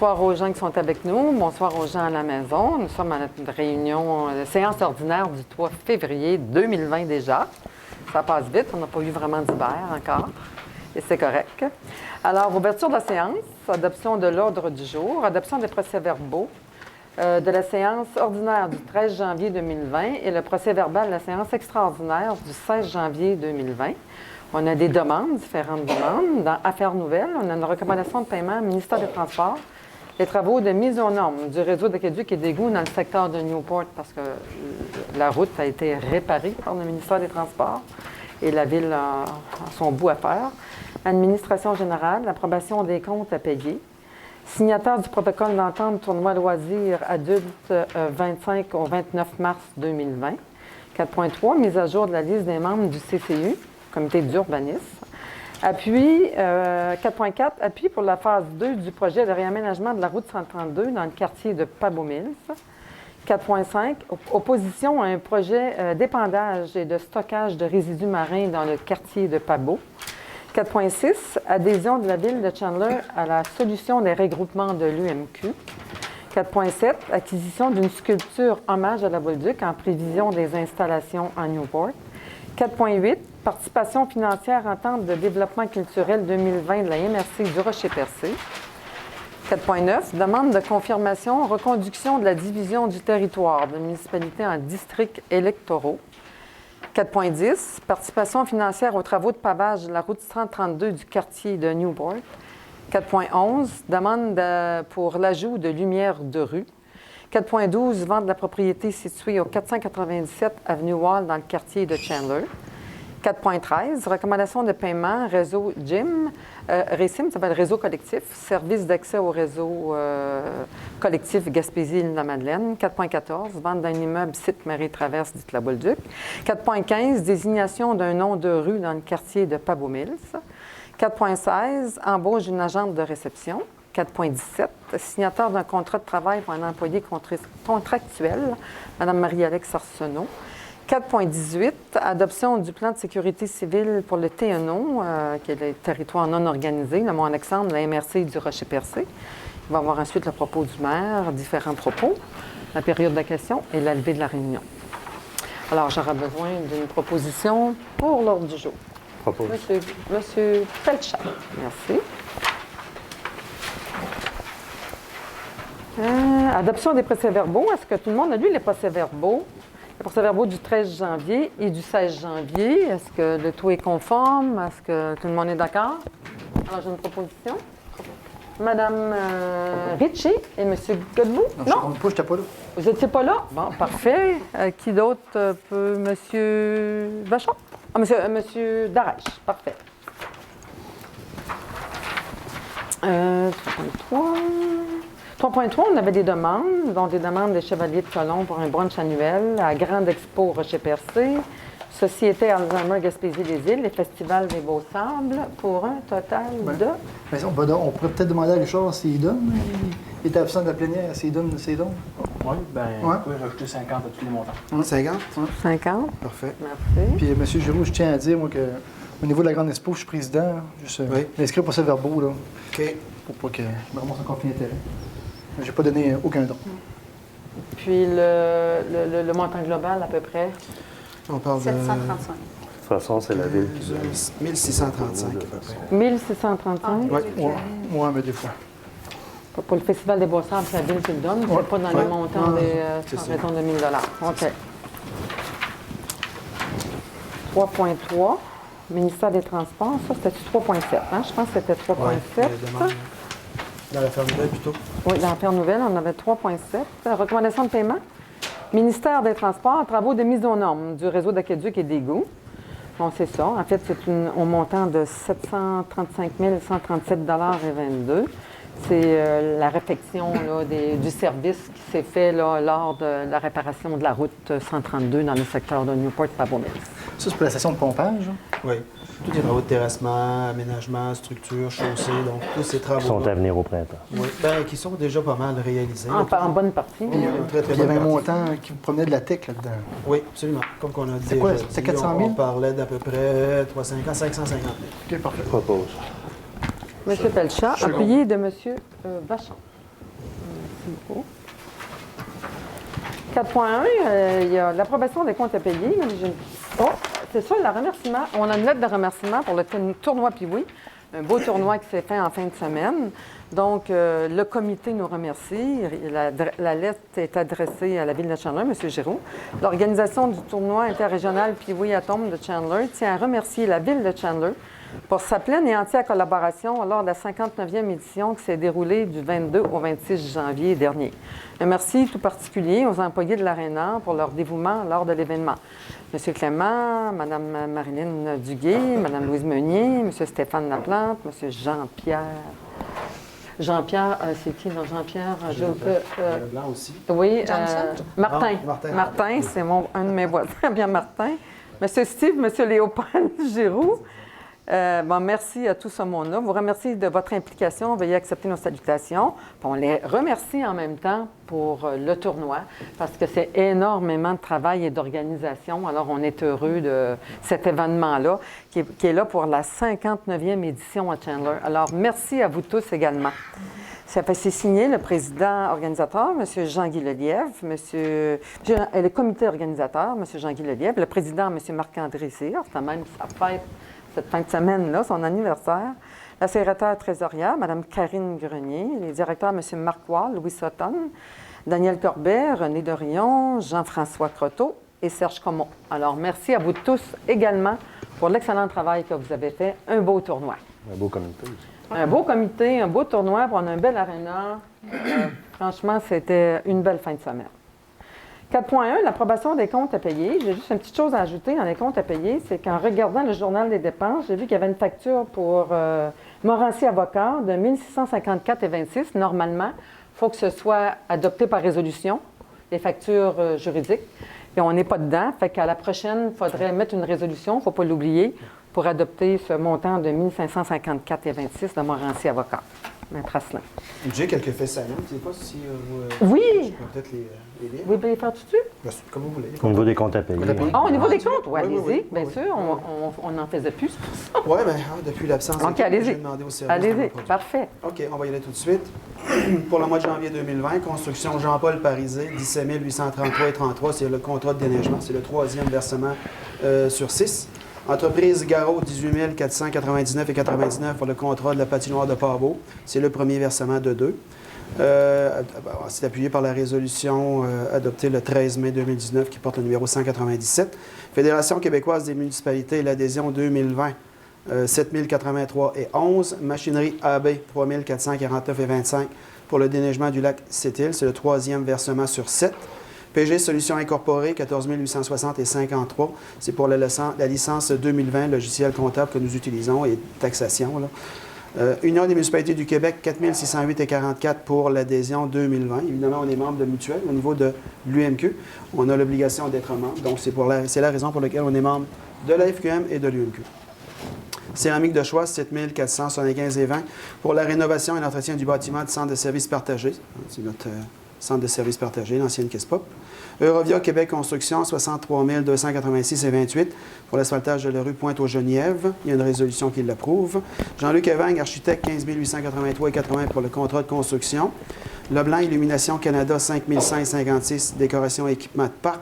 Bonsoir aux gens qui sont avec nous. Bonsoir aux gens à la maison. Nous sommes à notre réunion, séance ordinaire du 3 février 2020 déjà. Ça passe vite. On n'a pas eu vraiment d'hiver encore. Et c'est correct. Alors, ouverture de la séance, adoption de l'ordre du jour, adoption des procès-verbaux de la séance ordinaire du 13 janvier 2020 et le procès-verbal de la séance extraordinaire du 16 janvier 2020. On a des demandes, différentes demandes. Dans Affaires nouvelles, on a une recommandation de paiement au ministère des Transports. Les travaux de mise aux normes du réseau d'aqueduc et d'égouts dans le secteur de Newport parce que la route a été réparée par le ministère des Transports et la Ville a son bout à faire. Administration générale, l'approbation des comptes à payer. Signataire du protocole d'entente tournoi loisirs adultes 25 au 29 mars 2020. 4.3, mise à jour de la liste des membres du CCU. Comité d'urbanisme. Appui, 4.4, appui pour la phase 2 du projet de réaménagement de la route 132 dans le quartier de Pabot-Mills. 4.5, opposition à un projet d'épandage et de stockage de résidus marins dans le quartier de Pabot. 4.6, adhésion de la ville de Chandler à la solution des regroupements de l'UMQ. 4.7, acquisition d'une sculpture hommage à la Bolduc en prévision des installations à Newport. 4.8, participation financière entente de développement culturel 2020 de la MRC du Rocher-Percé. 4.9, demande de confirmation, reconduction de la division du territoire de municipalités en districts électoraux. 4.10, participation financière aux travaux de pavage de la route 132 du quartier de Newport. 4.11, demande pour l'ajout de lumière de rue. 4.12, vente de la propriété située au 497 avenue Wall dans le quartier de Chandler. 4.13, recommandation de paiement, réseau GYM, RECIM, ça s'appelle Réseau collectif, service d'accès au réseau collectif Gaspésie-Île-de-la-Madeleine. 4.14, vente d'un immeuble site Marie-Traverse dite la Bolduc. 4.15, désignation d'un nom de rue dans le quartier de Pabot-Mills. 4.16, embauche d'une agente de réception. 4.17, signataire d'un contrat de travail pour un employé contractuel, Mme Marie-Alex Arsenault. 4.18, adoption du plan de sécurité civile pour le TNO, qui est le territoire non organisé, le Mont-Alexandre, la MRC du Rocher-Percé. Il va y avoir ensuite le propos du maire, différents propos, la période de questions et la levée de la réunion. Alors, j'aurai besoin d'une proposition pour l'ordre du jour. Propose. Monsieur Felchat. Merci. Adoption des procès-verbaux. Est-ce que tout le monde a lu les procès-verbaux? Les procès-verbaux du 13 janvier et du 16 janvier. Est-ce que le tout est conforme? Est-ce que tout le monde est d'accord? Alors, j'ai une proposition. Madame Ritchie et Monsieur Godbout? Non? Je n'étais pas là. Vous n'étiez pas là? Bon, parfait. Qui d'autre peut? Monsieur Vachon? Ah, Monsieur Darèche. Parfait. 3.3, on avait des demandes, dont des demandes des Chevaliers de Colomb pour un brunch annuel à Grande Expo Rocher-Percé, Société Alzheimer Gaspésie-les-Îles, les Festivals des Beaux-Sables, pour un total de... Mais on pourrait peut-être demander à Richard s'il donne. Il était absent de la plénière, s'il donne ses dons. Oui, bien, Ouais. vous pouvez rajouter 50 à tous les montants. 50? 50. Parfait. Merci. Puis, M. Giroux, je tiens à dire, moi, qu'au niveau de la Grande Expo, je suis président. Juste Oui. inscrit pour ces verbaux, là, OK. pour pas que je me ramasse encore fini intérêt. Je n'ai pas donné aucun don. Puis le montant global, à peu près? On parle de 735. De toute façon, c'est la ville qui donne. 1635 à peu près. 1635? Oui, mais des fois. Pour le Festival des Beaux-Sables, c'est la ville qui le donne, c'est Ouais. pas dans Ouais. les montants C'est ça. de 1000 $. OK. 3.3, ministère des Transports, ça, c'était 3.7, hein? Je pense que c'était 3.7. Dans l'affaire nouvelle, plutôt. Oui, dans l'affaire nouvelle, on avait 3.7. Recommandation de paiement. Ministère des Transports, travaux de mise aux normes du réseau d'aqueduc et d'égouts. Bon, c'est ça. En fait, c'est au montant de 735 137,22 $. C'est la réfection là, du service qui s'est fait là, lors de la réparation de la route 132 dans le secteur de Newport-Pabot-Mills. Ça, c'est pour la station de pompage. Hein? Oui. Tous les travaux de terrassement, aménagement, structure, chaussée, donc tous ces Qui travaux. sont à venir au printemps. Oui. Ben, qui sont déjà pas mal réalisés. En bonne partie. Oui, une très, très Il y avait un bonne partie. montant qui provenait de la TEC là-dedans. Oui, absolument. Comme on a dit. C'est quoi? déjà C'est dit, 400 000? On parlait d'à peu près 550 000. OK, parfait. Propose. M. Pelchat, appuyé de M. Vachon. beaucoup. 4.1, il y a l'approbation des comptes à payer. Oh, c'est ça, le remerciement. On a une lettre de remerciement pour le tournoi Pee-Wee. Un beau tournoi qui s'est fait en fin de semaine. Donc, le comité nous remercie. La lettre est adressée à la Ville de Chandler, M. Giroux. L'organisation du tournoi interrégional Pee-Wee Atom de Chandler tient à remercier la Ville de Chandler pour sa pleine et entière collaboration lors de la 59e édition qui s'est déroulée du 22 au 26 janvier dernier. Un merci tout particulier aux employés de l'Aréna pour leur dévouement lors de l'événement. M. Clément, Mme Marilyn Duguay, Mme Louise Meunier, M. Stéphane Laplante, M. Jean-Pierre. Jean-Pierre, c'est qui, non? Jean-Pierre? Blanc aussi. Oui, Martin. Martin. C'est un de mes voisins, bien Martin. M. Steve, M. Léopold Giroux. Merci à tout ce monde-là. Vous remercie de votre implication. Veuillez accepter nos salutations. Puis on les remercie en même temps pour le tournoi parce que c'est énormément de travail et d'organisation. Alors, on est heureux de cet événement-là qui est là pour la 59e édition à Chandler. Alors, merci à vous tous également. C'est signé le président organisateur, M. Jean-Guy Lelièvre, le comité organisateur, M. Jean-Guy Lelièvre, le président, M. Marc-André Cyr, c'est même sa fête cette fin de semaine-là, son anniversaire. La secrétaire trésorière, Mme Karine Grenier, les directeurs, M. Marc Wall, Louis Sutton, Daniel Corbet, René Dorion, Jean-François Croteau et Serge Comont. Alors, merci à vous tous également pour l'excellent travail que vous avez fait. Un beau tournoi. Un beau comité aussi. Un beau comité, un beau tournoi, puis on a un bel aréna. Franchement, c'était une belle fin de semaine. 4.1, l'approbation des comptes à payer. J'ai juste une petite chose à ajouter dans les comptes à payer, c'est qu'en regardant le journal des dépenses, j'ai vu qu'il y avait une facture pour Morancy Avocat de 1654,26. Normalement, il faut que ce soit adopté par résolution, les factures juridiques. Et on n'est pas dedans, fait qu'à la prochaine, il faudrait mettre une résolution, il ne faut pas l'oublier, pour adopter ce montant de 1554,26 de Morancy Avocat. Maître Asselin. J'ai quelques faits saillants. Je ne sais pas si Oui! je peux peut-être les lire. Vous pouvez les faire tout de suite? Ben, comme vous voulez. Au niveau des comptes à payer. Ah, au niveau des comptes? Oui, Oui, allez-y. oui, Bien oui. sûr, on n'en faisait plus. Oui, bien, depuis l'absence, OK, j'ai allez-y. demandé au service. de Allez-y, produire. parfait. OK, on va y aller tout de suite. Pour le mois de janvier 2020, construction Jean-Paul Parisé, 17 833,33, c'est le contrat de déneigement. C'est le 3e versement sur 6. Entreprise Garot, 18 499,99 pour le contrat de la patinoire de Pavot. C'est le premier versement de 2. C'est appuyé par la résolution adoptée le 13 mai 2019 qui porte le numéro 197. Fédération québécoise des municipalités, l'adhésion 2020, 7 083,11. Machinerie AB, 3 449,25 pour le déneigement du lac Sept-Îles. C'est le 3e versement sur 7. PG Solutions Incorporées, 14 860,53. C'est pour la licence 2020, logiciel comptable que nous utilisons et taxation. Là. Union des municipalités du Québec, 4 608,44 pour l'adhésion 2020. Évidemment, on est membre de mutuelle au niveau de l'UMQ. On a l'obligation d'être membre. Donc, c'est la raison pour laquelle on est membre de la FQM et de l'UMQ. Céramique de choix, 7 475,20 pour la rénovation et l'entretien du bâtiment du centre de services partagés. C'est notre centre de services partagés, l'ancienne Caisse-Pop. Eurovia Québec Construction, 63 286,28 pour l'asphaltage de la rue Pointe-aux-Genièvres. Il y a une résolution qui l'approuve. Jean-Luc Evagne, architecte, 15 883,80 pour le contrat de construction. Leblanc Illumination Canada, 5 556, décoration et équipement de parc.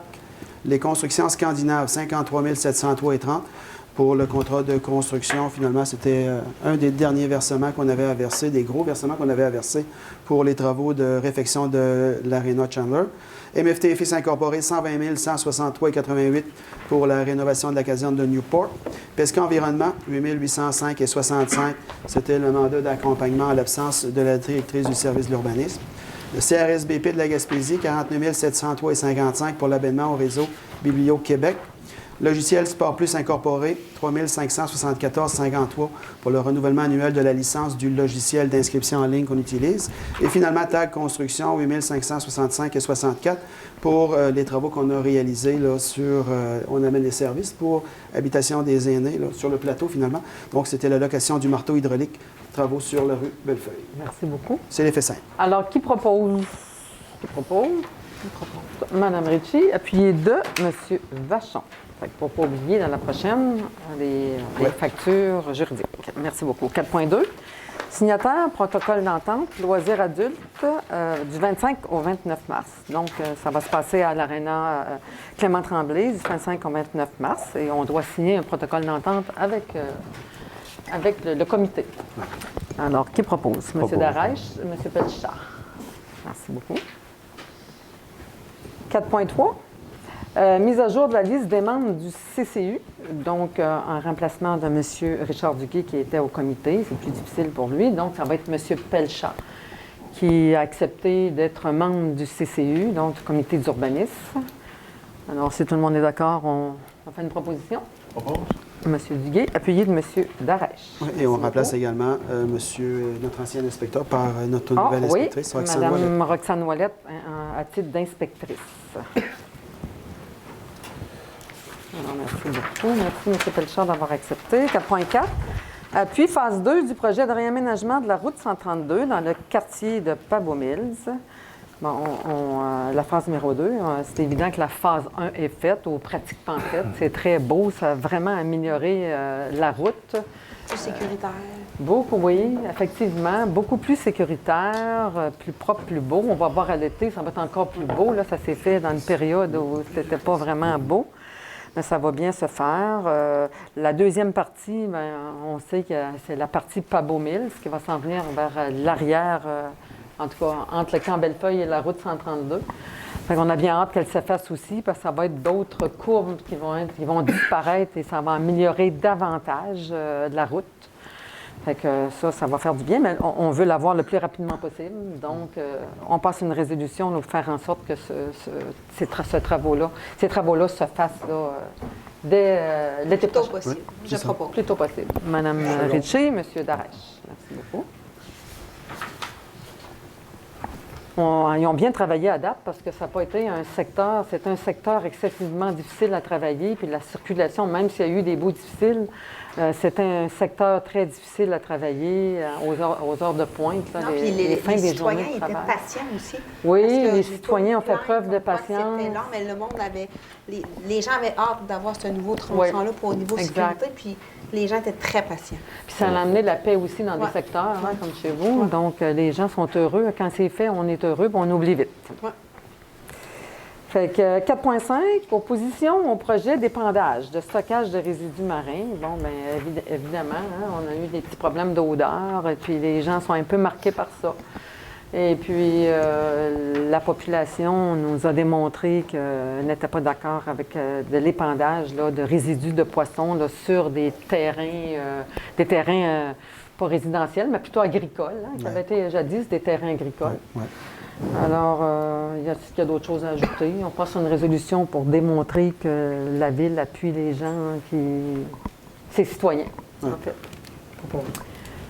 Les constructions scandinaves, 53 703,30 pour le contrat de construction. Finalement, c'était un des derniers versements qu'on avait à verser, des gros versements qu'on avait à verser pour les travaux de réfection de l'Aréna Chandler. MFT et Fils Incorporé, 120 163,88 pour la rénovation de la caserne de Newport. Pesca Environnement, 8 805,65. C'était le mandat d'accompagnement à l'absence de la directrice du service de l'urbanisme. Le CRSBP de la Gaspésie, 49 703,55 pour l'abonnement au réseau Biblio Québec. Logiciel Sport Plus Incorporé, 3 574,53 pour le renouvellement annuel de la licence du logiciel d'inscription en ligne qu'on utilise. Et finalement, TAG Construction, 8 565,64 pour les travaux qu'on a réalisés là, sur... on amène les services pour habitation des aînés là, sur le plateau, finalement. Donc, c'était la location du marteau hydraulique, travaux sur la rue Bellefeuille. Merci beaucoup. C'est l'effet simple. Alors, qui propose? Qui propose? Mme Ritchie, appuyée de M. Vachon. Il ne faut pas oublier dans la prochaine les factures juridiques. Merci beaucoup. 4.2. Signataire, protocole d'entente, loisirs adultes, du 25 au 29 mars. Donc, ça va se passer à l'Arena Clément Tremblay du 25 au 29 mars et on doit signer un protocole d'entente avec le comité. Alors, qui propose? M. Darèche, M. Pelchard. Merci beaucoup. 4.3. Mise à jour de la liste des membres du CCU, donc en remplacement de M. Richard Duguay qui était au comité. C'est plus difficile pour lui. Donc, ça va être M. Pelchat qui a accepté d'être membre du CCU, donc du comité d'urbanisme. Alors, si tout le monde est d'accord, on fait une proposition. Propose. M. Duguay, appuyé de M. Darèche. Oui, et on remplace également notre ancien inspecteur par notre nouvelle inspectrice, Roxane Ouellette. Mme Roxane Ouellette, à titre d'inspectrice. Alors, merci beaucoup. Merci, M. Pelchard, d'avoir accepté. 4.4. Puis, phase 2 du projet de réaménagement de la route 132 dans le quartier de Pabot-Mills. Bon, la phase numéro 2, c'est évident que la phase 1 est faite, ou pratiquement faite. C'est très beau, ça a vraiment amélioré la route. Plus sécuritaire. Beaucoup, oui, effectivement. Beaucoup plus sécuritaire, plus propre, plus beau. On va voir à l'été, ça va être encore plus beau. Là, ça s'est fait dans une période où c'était pas vraiment beau. Mais ça va bien se faire. La deuxième partie, bien, on sait que c'est la partie Pabot-Mills qui va s'en venir vers l'arrière, en tout cas entre le camp Bellefeuille et la route 132. Fait qu'on a bien hâte qu'elle se fasse aussi parce que ça va être d'autres courbes qui vont disparaître et ça va améliorer davantage la route. Fait que ça va faire du bien, mais on veut l'avoir le plus rapidement possible. Donc, on passe une résolution pour faire en sorte que ces travaux-là se fassent là, dès l'été Plus tôt prochain. possible. Oui, Je c'est propose. Plus tôt possible. Madame Ritchie, M. Darèche. Merci beaucoup. Ils ont bien travaillé à date parce que ça n'a pas été c'est un secteur excessivement difficile à travailler. Puis la circulation, même s'il y a eu des bouts difficiles, c'était un secteur très difficile à travailler aux heures de pointe, là, Non, puis les fins des citoyens journées de étaient travail. patients aussi. Oui, Parce que les j'ai citoyens ont pas eu fait preuve de plainte, patience. C'était long, mais le monde avait... Les gens avaient hâte d'avoir ce nouveau tronçon-là pour au niveau exact. sécurité, puis les gens étaient très patients. Puis ça a amené la paix aussi dans des secteurs, hein, comme chez vous. Donc, les gens sont heureux. Quand c'est fait, on est heureux, puis on oublie vite. Ouais. Fait que 4.5, opposition au projet d'épandage, de stockage de résidus marins. Bon, bien, évidemment, hein, on a eu des petits problèmes d'odeur, et puis les gens sont un peu marqués par ça. Et puis, la population nous a démontré qu'elle n'était pas d'accord avec de l'épandage là, de résidus de poissons là, sur des terrains pas résidentiels, mais plutôt agricoles, hein, qui avaient été jadis des terrains agricoles. Ouais. Alors, il y a d'autres choses à ajouter. On passe une résolution pour démontrer que la Ville appuie les gens, ses citoyens, en fait.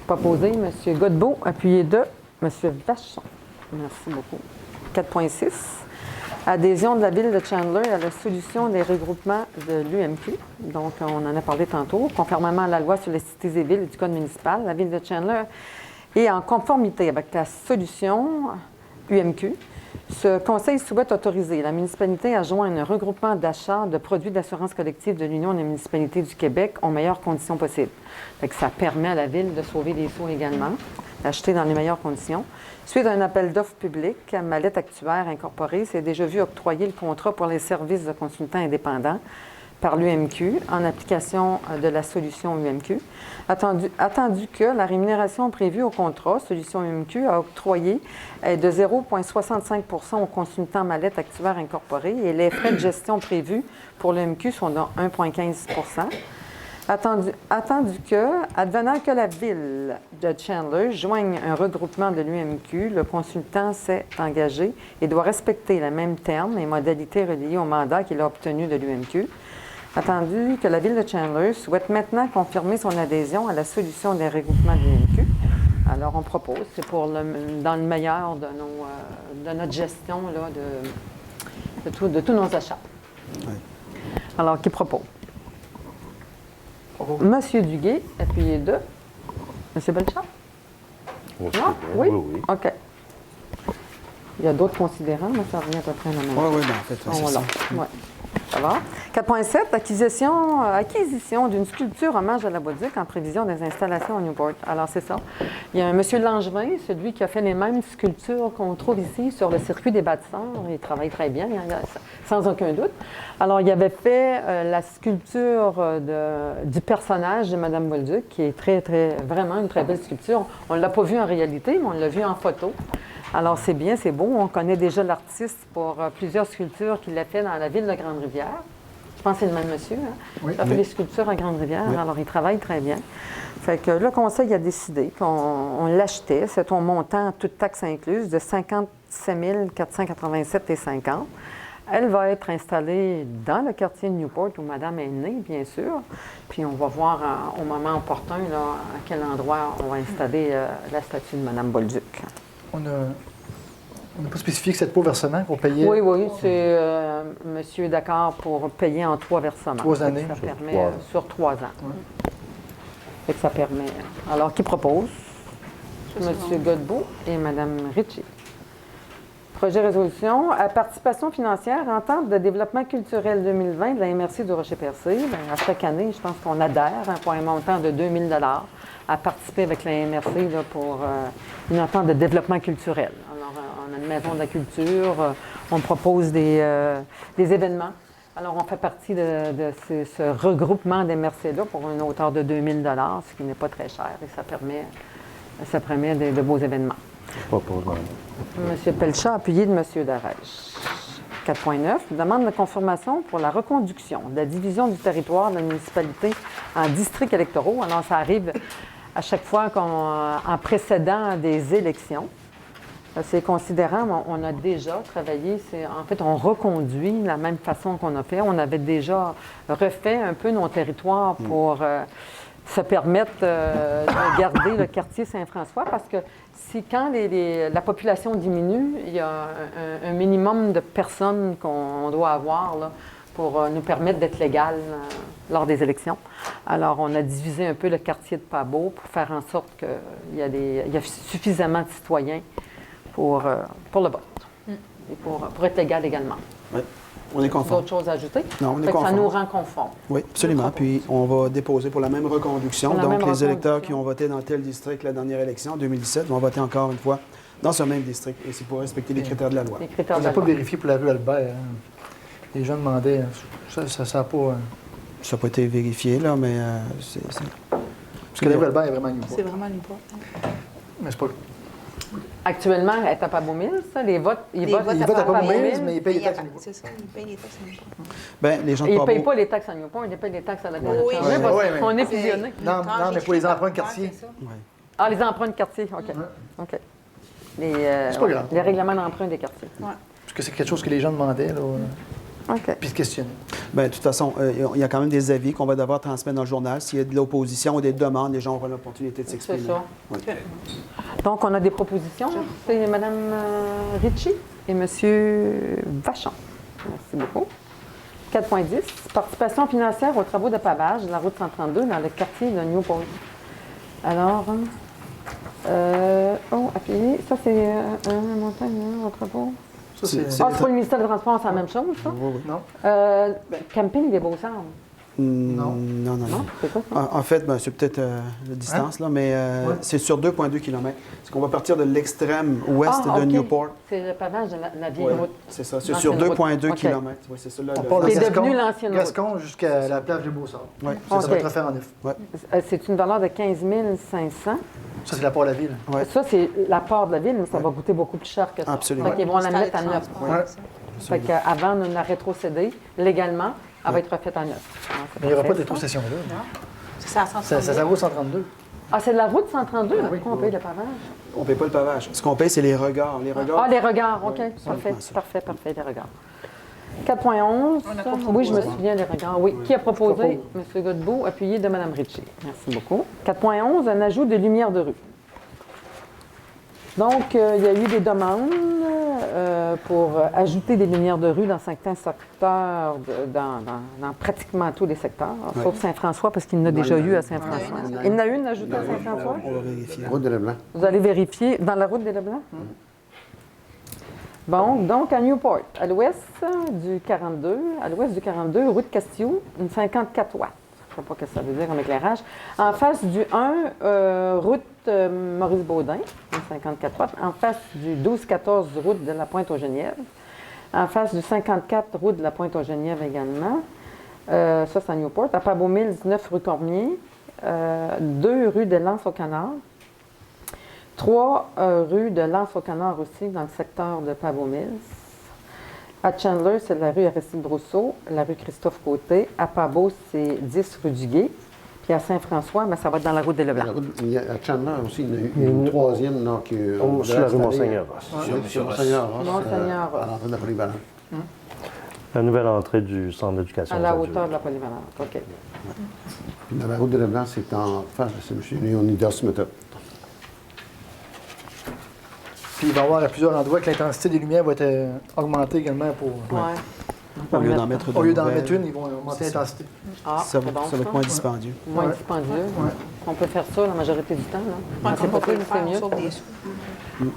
Proposé, M. Godbout, appuyé de M. Vachon. Merci beaucoup. 4.6. Adhésion de la Ville de Chandler à la solution des regroupements de l'UMQ. Donc, on en a parlé tantôt. Conformément à la loi sur les cités et villes du Code municipal, la Ville de Chandler est en conformité avec la solution UMQ. Ce conseil souhaite autoriser la municipalité à joindre un regroupement d'achat de produits d'assurance collective de l'Union des municipalités du Québec aux meilleures conditions possibles. Fait que ça permet à la Ville de sauver des sous également, d'acheter dans les meilleures conditions. Suite à un appel d'offres public, Mallette Actuaire Incorporée s'est déjà vu octroyer le contrat pour les services de consultants indépendants par l'UMQ en application de la solution UMQ. Attendu que la rémunération prévue au contrat, solution UMQ, a octroyé est de 0,65 % aux consultants Mallette Actuaire Incorporée et les frais de gestion prévus pour l'UMQ sont de 1,15 %. Attendu que, advenant que la Ville de Chandler joigne un regroupement de l'UMQ, le consultant s'est engagé et doit respecter les mêmes termes et modalités reliées au mandat qu'il a obtenu de l'UMQ. Attendu que la Ville de Chandler souhaite maintenant confirmer son adhésion à la solution des regroupements de l'UMQ. Alors, on propose, c'est dans le meilleur de notre gestion là, de tous nos achats. Oui. Alors, qui propose? Monsieur Duguay, appuyé de Monsieur Belchard? On se Non? fait bien. Oui? Oui. OK. Il y a d'autres considérants, mais ça revient à peu près à la même Oui, bien, en fait, chose. c'est ça. Ouais. Ça va. 4.7, acquisition d'une sculpture hommage à la Bolduc en prévision des installations à Newport. Alors, c'est ça. Il y a un monsieur Langevin, celui qui a fait les mêmes sculptures qu'on trouve ici sur le circuit des bâtisseurs. Il travaille très bien, sans aucun doute. Alors, il avait fait la sculpture du personnage de Mme Bolduc, qui est vraiment une très belle sculpture. On ne l'a pas vue en réalité, mais on l'a vue en photo. Alors, c'est bien, c'est beau. On connaît déjà l'artiste pour plusieurs sculptures qu'il a fait dans la ville de Grande-Rivière. Je pense que c'est le même monsieur. Hein? Oui. Il a fait des sculptures à Grande-Rivière, alors il travaille très bien. Fait que le conseil a décidé qu'on l'achetait. C'est un montant, toute taxe incluse, de 57 487,50 $. Elle va être installée dans le quartier de Newport, où Madame est née, bien sûr. Puis on va voir au moment opportun là, à quel endroit on va installer la statue de Madame Bolduc. On n'a pas spécifié que c'était pas versement qu'on payait. Oui, c'est monsieur d'accord pour payer en 3 versements. 3 années. Ça permet sur 3 ans. Fait que ça permet. Alors, qui propose? Monsieur Godbout et Mme Ritchie. Projet résolution. À participation financière, entente de développement culturel 2020 de la MRC du Rocher-Percé. À chaque année, je pense qu'on adhère pour un montant de 2 000 $ à participer avec la MRC là, pour une entente de développement culturel. Alors, on a une maison de la culture, on propose des événements. Alors, on fait partie de ce regroupement d'MRC-là pour une hauteur de 2 000 $, ce qui n'est pas très cher et ça permet de beaux événements. M. Pelchat, appuyé de M. Darèche. 4.9, demande de confirmation pour la reconduction de la division du territoire de la municipalité en districts électoraux. Alors, ça arrive à chaque fois en précédant des élections. C'est considérant, on a déjà travaillé, en fait, on reconduit de la même façon qu'on a fait. On avait déjà refait un peu nos territoires pour se permettre de garder le quartier Saint-François, parce que quand la population diminue, il y a un minimum de personnes qu'on doit avoir là, pour nous permettre d'être légal lors des élections. Alors, on a divisé un peu le quartier de Pabot pour faire en sorte qu'il y a suffisamment de citoyens pour le vote et pour être légal également. Oui, on est conforme. D'autres choses à ajouter? Non, on est Fait que conforme. ça nous rend conformes. Oui, absolument. Puis on va déposer pour la même reconduction. Pour la Donc, même les électeurs reconduction. qui ont voté dans tel district la dernière élection, en 2017, vont voter encore une fois dans ce même district. Et c'est pour respecter les critères de la loi. Les critères On de n'a la pas loi. vérifié pour la rue Albert. Hein. Les gens demandaient. Ça n'a pas. Ça n'a pas été vérifié, là, mais c'est... Parce que la rue Albert est vraiment Newport. C'est vraiment Newport. Mais c'est pas. Actuellement, elle est à Pabot-Mills, ça, les votes, ils Les votent votes Ils à votent à Pabot-Mills, Pabot-Mills, mais ils payent les taxes à Newport. C'est ça, ils payent les taxes à Newport. Bien, les gens de Ils ne Pabot... payent pas les taxes à Newport, ils payent les taxes à la ville. Oui, oui, oui, oui. On est fusionnés. Non, mais pour les emprunts de quartier. Ouais. Ah, les emprunts de quartier, OK. OK. C'est pas grave. Les règlements d'emprunt des quartiers. Parce que c'est quelque chose que les gens demandaient, là. OK. Puis se questionnaient. Bien, de toute façon, il y a quand même des avis qu'on va devoir transmettre dans le journal. S'il y a de l'opposition ou des demandes, les gens auront l'opportunité de s'exprimer. C'est ça. Oui. Donc, on a des propositions. C'est Mme Ritchie et M. Vachon. Merci beaucoup. 4.10, participation financière aux travaux de pavage de la route 132 dans le quartier de Newport. Alors, appuyez. Ça, c'est un montagne, un travaux. Ça, c'est. C'est- Ah, c'est pas le ministère des Transports, c'est la même chose, ça? Oui, oui. Non? Camping des Beaux-Arts. Non, non, non. Non? C'est quoi ça? En fait, ben, c'est peut-être la distance, là, mais Ouais. c'est sur 2,2 km. C'est qu'on va partir de l'extrême ouest Ah, de OK. Newport. C'est le pavage de la vieille Ouais, route. c'est ça. C'est L'ancienne sur 2,2 route. km. Oui, c'est ça. Là, On part de C'est Gascon, devenu l'ancienne route. Gascon jusqu'à la plage de Beausort. Ouais, Ça, OK. ça va être refait en neuf. C'est une valeur de 15 500. Ça, c'est la part de la ville. Ouais. Ça, c'est la part de la ville, mais ça va coûter beaucoup plus cher que ça. Absolument. Fait qu'ils vont la mettre à neuf. Ouais. Fait qu'avant de la rétrocéder, légalement, elle va être refaite à neuf. Ah, c'est Mais il n'y aura pas parfait, de ça. rétrocession là. C'est ça, Ça vaut 132. Ah, c'est de la route 132? oui. Pourquoi on paye le pavage? On ne paye pas le pavage. Ce qu'on paye, c'est les regards. Les regards. Ah, les regards, OK. Ouais, Parfait, ça. parfait, les regards. 4.11. Oui, je me souviens des regards. Oui. Qui a proposé? M. Godbout, appuyé de Mme Ritchie. Merci beaucoup. 4.11, un ajout de lumière de rue. Donc, il y a eu des demandes pour ajouter des lumières de rue dans certains secteurs, dans pratiquement tous les secteurs, Ouais. sauf Saint-François, parce qu'il y en a déjà eu à Saint-François. Il y en a une ajoutée à Saint-François? On va vérifier. Route de Leblanc. Vous allez vérifier dans la route des Leblancs? Bon, donc à Newport, à l'ouest du 42, route Castillo, une 54 watts. Je ne sais pas ce que ça veut dire comme éclairage. En face du 1, route Maurice-Baudin, une 54 watts. En face du 12-14, route de la Pointe-aux-Genevièves. En face du 54, route de la Pointe-aux-Genevièves également. Ça, c'est à Newport. À Pabot Mills, 9 rue Cormier. 2 rue de l'Anse-au-Canard. 3 rue de l'Anse-au-Canard aussi, dans le secteur de Pabot Mills. À Chandler, c'est la rue Aristide Brousseau, la rue Christophe-Côté. À Pabot, c'est 10 rue du Gué. Puis à Saint-François, mais ça va être dans la route des Leblanc. À Chandler aussi, il y a une troisième là, qui Sur la rue Monseigneur-Ross. Sur Monseigneur-Ross. Monseigneur-Ross. À l'entrée de la polyvalente. La nouvelle entrée du centre d'éducation. À la aux adultes. hauteur de la polyvalente, OK. Puis dans la route de Leblanc, c'est en face de M. Léonidas Method. Puis il va y avoir à plusieurs endroits que l'intensité des lumières va être augmentée également pour. Ouais. Au lieu d'en mettre Au lieu d'en nouvelles, mettre une, ils vont augmenter l'intensité. Ah, ça c'est bon, va être moins dispendieux. Moins Ouais. dispendieux. Ouais. On peut faire ça la majorité du temps, là. Ouais, C'est on pas peut cool, le c'est faire, on mieux. sauve des sous.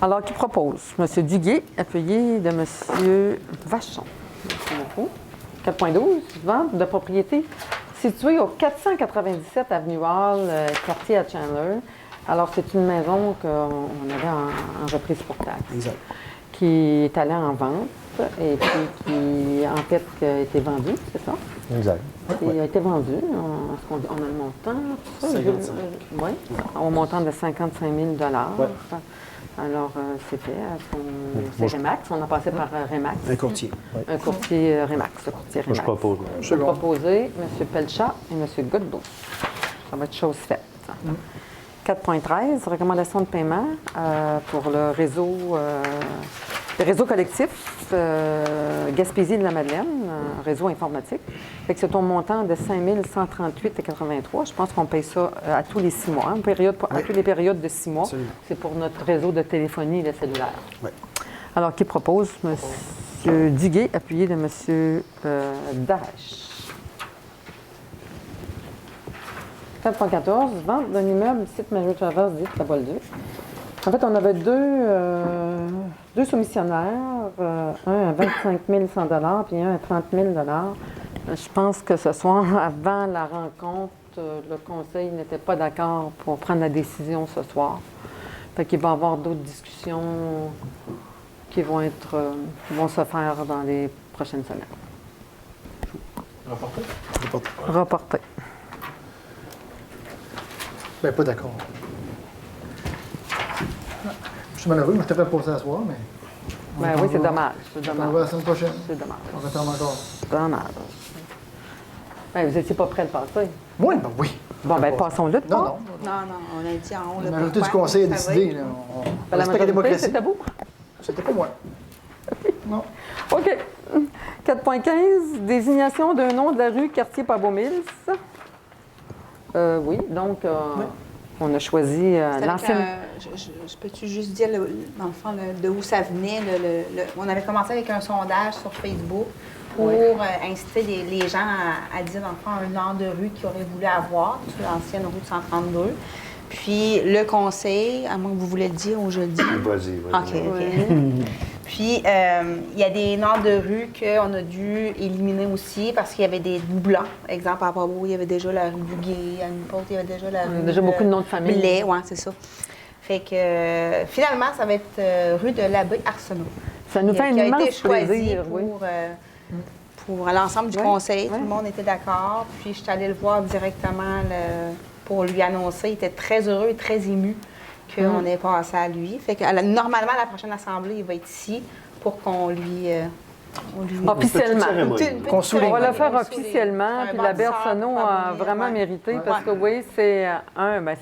Alors, qui propose? M. Duguay, appuyé de M. Vachon. Merci beaucoup. 4.12, vente de propriété située au 497 Avenue Hall, quartier à Chandler. Alors, c'est une maison qu'on avait en reprise pour taxe, Exact. qui est allée en vente et puis qui, en fait, a été vendue, c'est ça? Exact. Il a été vendu. Est-ce qu'on on a le montant? tout ça? 55. Oui, au montant de 55 000 Ouais. Alors, c'est fait. Moi, C'est je- Remax. On a passé par Remax. Un courtier. Un courtier Remax. Le courtier Moi, je Remax. propose. Je vais proposer M. Pelchat et M. Godbout. Ça va être chose faite. 4.13, recommandation de paiement pour le réseau collectif Gaspésie de la Madeleine, réseau informatique. Fait que c'est au montant de 5 138,83. Je pense qu'on paye ça à tous les 6 mois, à toutes les périodes de 6 mois. Absolument. C'est pour notre réseau de téléphonie et de cellulaire. Oui. Alors, qui propose? M. Duguay, appuyé de M. Dash. 4.14, vente d'un immeuble site Major Traverse dit à Bolduc. En fait, on avait deux soumissionnaires, un à 25 100 puis un à 30 000 Je pense que ce soir, avant la rencontre, le conseil n'était pas d'accord pour prendre la décision ce soir. Fait qu'il va y avoir d'autres discussions qui vont se faire dans les prochaines semaines. Rapporté? Reporter. Ben, pas d'accord. Je suis malheureux, moi je t'ai fait passer à soir, mais. Ben oui, c'est dommage. C'est On va dommage. la semaine prochaine. C'est dommage. On retombe encore. Dommage. Ben, vous n'étiez pas prêt de passer. Moi, ben oui. Bon, ben passons-le. Non, non. Non, non, on a dit en haut. La le majorité du pourquoi, conseil a ça va. décidé. Là. On Ben, la respecte la majorité, démocratie. c'était vous? C'était pas moi. Non. OK. 4.15, désignation d'un nom de la rue quartier Pabot Mills. Oui, donc, on a choisi C'est avec l'ancienne. je peux-tu juste dire, dans le fond, de où ça venait? On avait commencé avec un sondage sur Facebook pour inciter les gens à dire, dans le fond, un nom de rue qu'ils auraient voulu avoir, sur l'ancienne route 132. Puis le conseil, à moins que vous voulez le dire ou je le dis. Vas-y, vas-y. OK, OK. Puis, il y a des noms de rues qu'on a dû éliminer aussi parce qu'il y avait des doublons. Exemple, à Pabot, il y avait déjà la rue du Gué, à Newport, il y avait déjà la rue... déjà beaucoup de noms de famille. Blais, oui, c'est ça. Fait que, finalement, ça va être rue de l'Abbé Arsenault. Ça nous fait un qui a été immense choisi plaisir. Oui. pour l'ensemble du Ouais, conseil. ouais. Tout le monde était d'accord. Puis, je suis allée le voir directement pour lui annoncer. Il était très heureux et très ému qu'on ait passé à lui. Fait que, normalement, à la prochaine assemblée, il va être ici pour qu'on lui... Officiellement. Qu'on souligne. On va le faire Qu'on souligne. officiellement. Un Puis la bâtisseur Bersono à a Pabot Mills, vraiment ouais. mérité Ouais. parce que oui, c'est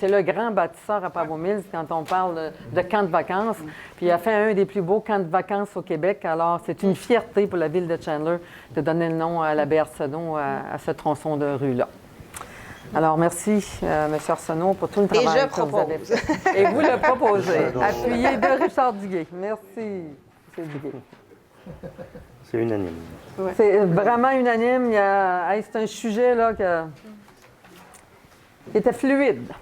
c'est le grand bâtisseur à Pabot Mills quand on parle de camp de vacances. Puis il a fait un des plus beaux camps de vacances au Québec. Alors, c'est une fierté pour la ville de Chandler de donner le nom à la Bersono à ce tronçon de rue-là. Alors, merci, M. Arsenault, pour tout le travail je que vous avez propose. fait. Et vous le proposez. Appuyé de Richard Duguay. Merci, M. Duguay. C'est unanime. C'est vraiment unanime. C'est un sujet là, qui était fluide.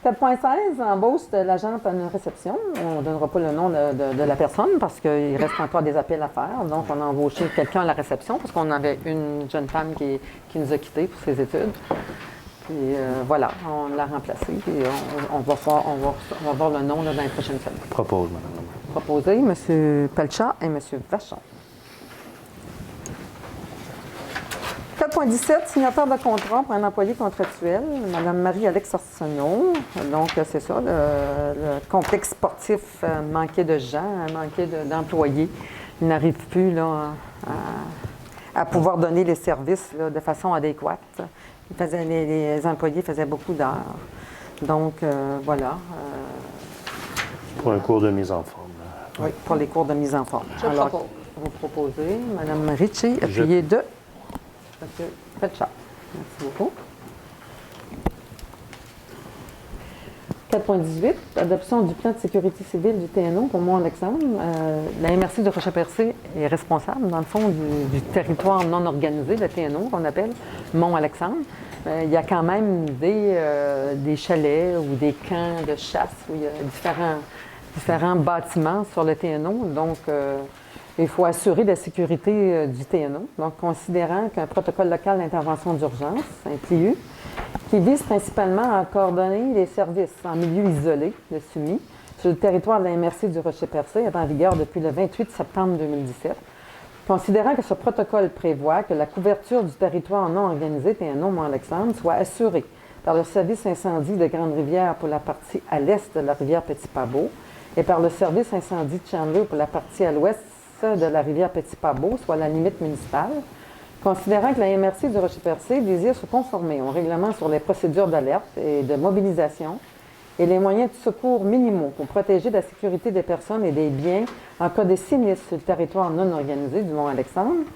4.16, embauche de l'agente à une réception. On ne donnera pas le nom de la personne parce qu'il reste encore des appels à faire. Donc, on a embauché quelqu'un à la réception parce qu'on avait une jeune femme qui nous a quittés pour ses études. Puis voilà, on l'a remplacée. Puis on va voir le nom là, dans les prochaines semaines. Propose, madame la maire. Proposé, M. Pelchat et M. Vachon. 4.17, signataire de contrat pour un employé contractuel, Mme Marie-Alex Arsenault. Donc, c'est ça, le complexe sportif manquait de gens, manquait d'employés. Il n'arrive plus là, à pouvoir donner les services là, de façon adéquate. Les employés faisaient beaucoup d'heures. Donc, voilà. Pour un cours de mise en forme. Oui, pour les cours de mise en forme. Je propose. Vous proposez, Mme Ritchie, appuyé de M. Pelchat. Merci beaucoup. 4.18, adoption du plan de sécurité civile du TNO pour Mont-Alexandre. La MRC de Rochelle-Percé est responsable, dans le fond, du territoire non organisé, le TNO, qu'on appelle Mont-Alexandre. Il y a quand même des chalets ou des camps de chasse où il y a différents bâtiments sur le TNO. Donc, il faut assurer la sécurité du TNO. Donc, considérant qu'un protocole local d'intervention d'urgence, un PLIU, qui vise principalement à coordonner les services en milieu isolé, le SUMI, sur le territoire de la MRC du Rocher-Percé, est en vigueur depuis le 28 septembre 2017. Considérant que ce protocole prévoit que la couverture du territoire non organisé TNO Mont-Alexandre soit assurée par le service incendie de Grande-Rivière pour la partie à l'est de la rivière Petit-Pabeau et par le service incendie de Chandler pour la partie à l'ouest de la rivière Petit-Pabeau, soit la limite municipale, considérant que la MRC du Rocher-Percé désire se conformer au règlement sur les procédures d'alerte et de mobilisation et les moyens de secours minimaux pour protéger la sécurité des personnes et des biens en cas de sinistre sur le territoire non organisé du Mont-Alexandre,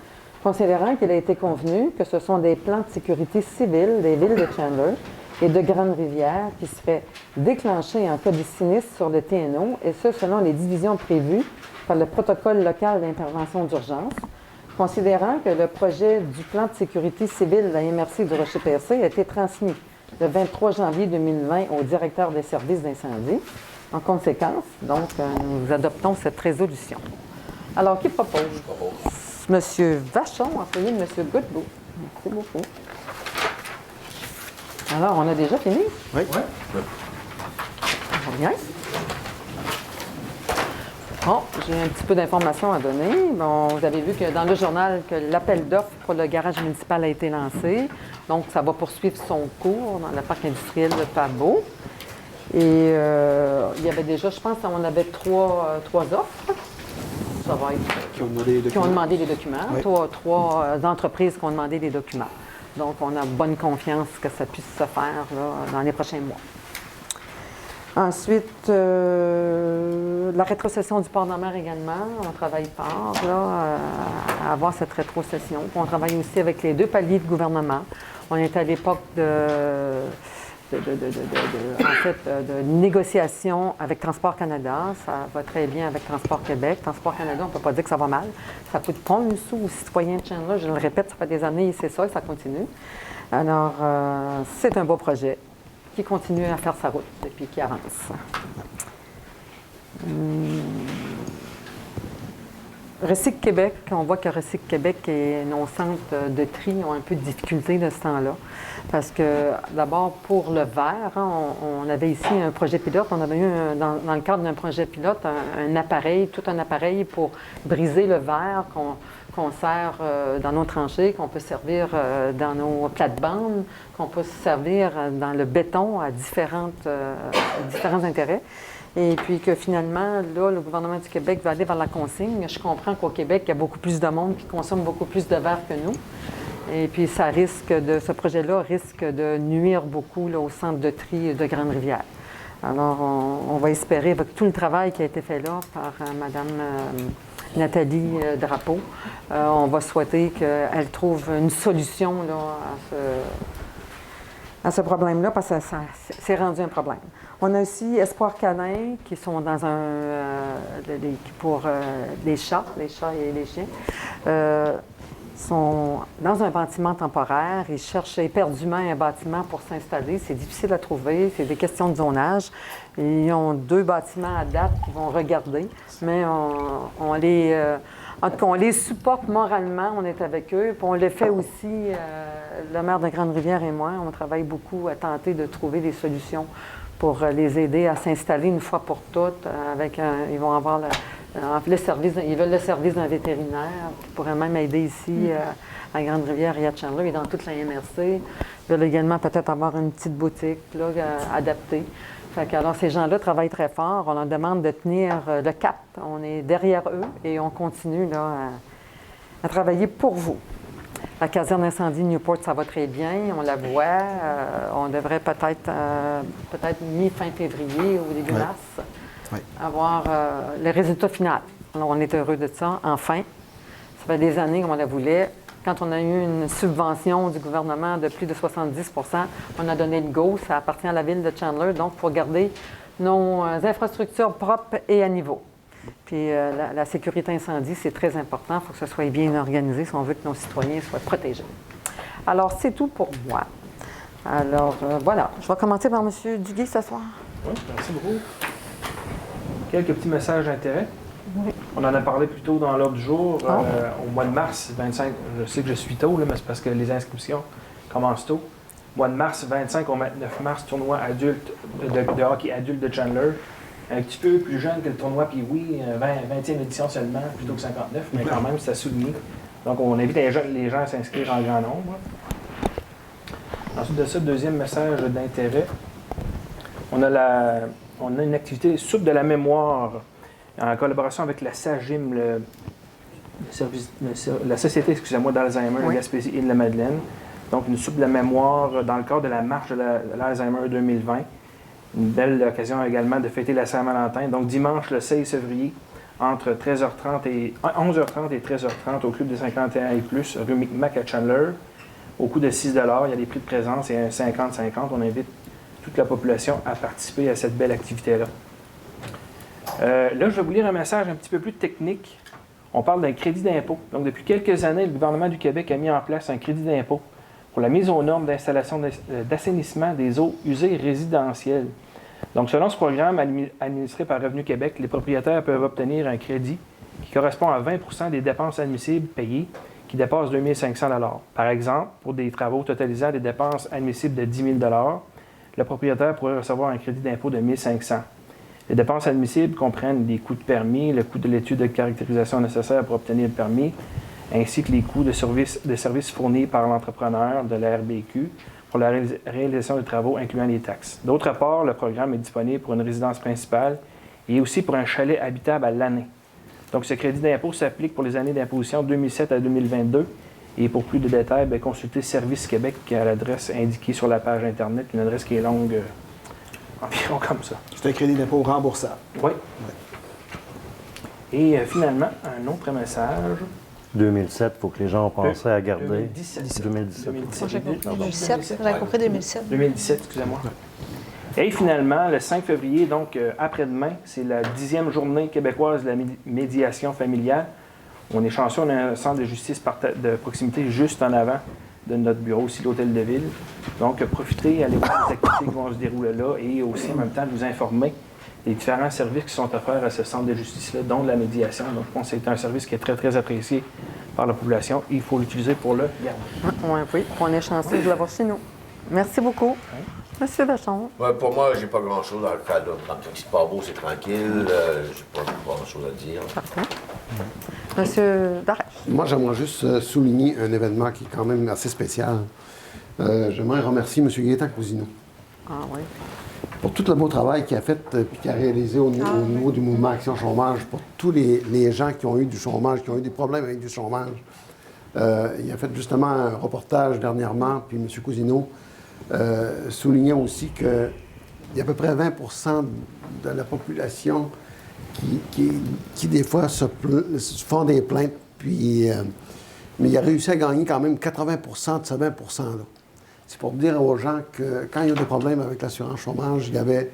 considérant qu'il a été convenu que ce sont des plans de sécurité civile des villes de Chandler et de Grande-Rivière qui seraient déclenchés en cas de sinistre sur le TNO, et ce, selon les divisions prévues par le protocole local d'intervention d'urgence, considérant que le projet du plan de sécurité civile de la MRC du Rocher-Percé a été transmis le 23 janvier 2020 au directeur des services d'incendie. En conséquence, donc, nous adoptons cette résolution. Alors, qui propose? Je propose. M. Vachon, employé de M. Godbout. Merci beaucoup. Alors, on a déjà fini? Oui. Bien. Bon, j'ai un petit peu d'informations à donner. Bon, vous avez vu que dans le journal que l'appel d'offres pour le garage municipal a été lancé. Donc, ça va poursuivre son cours dans le parc industriel de Pabeau. Et il y avait déjà, je pense, on avait trois offres. Ça va être... Qui ont demandé les documents. Qui ont demandé les documents. Oui. Trois entreprises qui ont demandé les documents. Donc, on a bonne confiance que ça puisse se faire là, dans les prochains mois. Ensuite, la rétrocession du port de mer également. On travaille fort là, à avoir cette rétrocession. On travaille aussi avec les deux paliers de gouvernement. On est à l'époque de négociation avec Transport Canada. Ça va très bien avec Transport Québec. Transport Canada, on ne peut pas dire que ça va mal. Ça coûte pas un sou aux citoyens de Chandler. Je le répète, ça fait des années, c'est ça, et ça continue. Alors, c'est un beau projet qui continue à faire sa route et puis qui avance. Recyc Québec, on voit que Recyc Québec et nos centres de tri ont un peu de difficulté de ce temps-là. Parce que, d'abord, pour le verre, hein, on avait ici un projet pilote. On avait eu, dans le cadre d'un projet pilote, un appareil, tout un appareil pour briser le verre qu'on sert dans nos tranchées, qu'on peut servir dans nos plates-bandes, qu'on peut servir dans le béton à différents intérêts. Et puis que finalement, là, le gouvernement du Québec va aller vers la consigne. Je comprends qu'au Québec, il y a beaucoup plus de monde qui consomme beaucoup plus de verre que nous. Et puis ce projet-là risque de nuire beaucoup là, au centre de tri de Grande-Rivière. Alors, on va espérer, avec tout le travail qui a été fait là par Mme Nathalie Drapeau, on va souhaiter qu'elle trouve une solution là, à ce problème-là, parce que ça c'est rendu un problème. On a aussi Espoir Canin, qui sont dans pour les chats et les chiens. sont dans un bâtiment temporaire. Ils cherchent éperdument un bâtiment pour s'installer. C'est difficile à trouver. C'est des questions de zonage. Ils ont 2 bâtiments à date qu'ils vont regarder, mais en tout cas, on les supporte moralement. On est avec eux. Puis on le fait aussi, le maire de Grande-Rivière et moi. On travaille beaucoup à tenter de trouver des solutions pour les aider à s'installer une fois pour toutes. Ils vont avoir le service, ils veulent le service d'un vétérinaire qui pourrait même aider ici à Grande-Rivière et à Chandler et dans toute la MRC. Ils veulent également peut-être avoir une petite boutique là, adaptée. Alors, ces gens-là travaillent très fort. On leur demande de tenir le cap. On est derrière eux et on continue là, à travailler pour vous. La caserne d'incendie de Newport, ça va très bien. On la voit. On devrait peut-être mi-fin février ou début mars avoir le résultat final. Alors, on est heureux de ça. Enfin, ça fait des années qu'on la voulait. Quand on a eu une subvention du gouvernement de plus de 70 on a donné le go. Ça appartient à la ville de Chandler, donc pour garder nos infrastructures propres et à niveau. Puis la sécurité incendie, c'est très important. Il faut que ce soit bien organisé si on veut que nos citoyens soient protégés. Alors, c'est tout pour moi. Alors, voilà. Je vais commencer par M. Duguay ce soir. Oui, merci beaucoup. Quelques petits messages d'intérêt. Oui. On en a parlé plus tôt dans l'ordre du jour. Au mois de mars 25, je sais que je suis tôt, là, mais c'est parce que les inscriptions commencent tôt. Mois de mars 25 au 29 mars, tournoi adulte de hockey adulte de Chandler. Un petit peu plus jeune que le tournoi, puis oui, 20e édition seulement, plutôt que 59, mais quand même, c'est à souligner. Donc, on invite les gens à s'inscrire en grand nombre. Ensuite de ça, deuxième message d'intérêt. On a une activité Soupe de la mémoire en collaboration avec la SAGIM, la Société, excusez-moi, d'Alzheimer, de Gaspésie et de la Madeleine. Donc, une soupe de la mémoire dans le cadre de la marche de l'Alzheimer 2020. Une belle occasion également de fêter la Saint-Valentin. Donc, dimanche, le 16 février, entre 11h30 et 13h30 au Club des 51 et plus, rue Micmac à Chandler, au coût de 6 $. Il y a des prix de présence et 50-50. On invite toute la population à participer à cette belle activité-là. Là, je vais vous lire un message un petit peu plus technique. On parle d'un crédit d'impôt. Donc, depuis quelques années, le gouvernement du Québec a mis en place un crédit d'impôt pour la mise aux normes d'installation d'assainissement des eaux usées résidentielles. Donc, selon ce programme administré par Revenu Québec, les propriétaires peuvent obtenir un crédit qui correspond à 20 % des dépenses admissibles payées qui dépassent 2 500 $. Par exemple, pour des travaux totalisant des dépenses admissibles de 10 000 $, le propriétaire pourrait recevoir un crédit d'impôt de 1 500 $. Les dépenses admissibles comprennent les coûts de permis, le coût de l'étude de caractérisation nécessaire pour obtenir le permis, ainsi que les coûts de services fournis par l'entrepreneur de la RBQ pour la réalisation des travaux, incluant les taxes. D'autre part, le programme est disponible pour une résidence principale et aussi pour un chalet habitable à l'année. Donc, ce crédit d'impôt s'applique pour les années d'imposition 2007 à 2022. Et pour plus de détails, consultez Service Québec à l'adresse indiquée sur la page Internet, une adresse qui est longue, environ comme ça. C'est un crédit d'impôt remboursable. Oui. Et finalement, un autre message. 2007, il faut que les gens pensent à garder. 2017. 2017, j'ai compris 2007. 2017, excusez-moi. Et finalement, le 5 février, donc après-demain, c'est la 10e journée québécoise de la médiation familiale. On est chanceux, on a un centre de justice de proximité juste en avant de notre bureau, aussi l'hôtel de ville. Donc, profitez, allez voir les activités qui vont se dérouler là et aussi en même temps de vous informer des différents services qui sont offerts à ce centre de justice-là, dont la médiation. Donc, je pense que c'est un service qui est très, très apprécié par la population et il faut l'utiliser pour le garder. Oui, on est chanceux de l'avoir chez nous. Merci beaucoup. Monsieur Vachon. Ouais, pour moi, j'ai pas grand-chose à faire là. Quand c'est pas beau, c'est tranquille. J'ai pas grand-chose à dire. Parfait. Monsieur Darèche. Moi, j'aimerais juste souligner un événement qui est quand même assez spécial. J'aimerais remercier M. Gaétan Cousineau. Ah oui. Pour tout le beau travail qu'il a fait et qu'il a réalisé au niveau du mouvement Action Chômage, pour tous les gens qui ont eu du chômage, qui ont eu des problèmes avec du chômage. Il a fait justement un reportage dernièrement, puis M. Cousineau soulignait aussi qu'il y a à peu près 20 % de la population qui des fois se font des plaintes, puis, mais il a réussi à gagner quand même 80 % de ces 20 %-là. C'est pour dire aux gens que quand il y a des problèmes avec l'assurance chômage, il y avait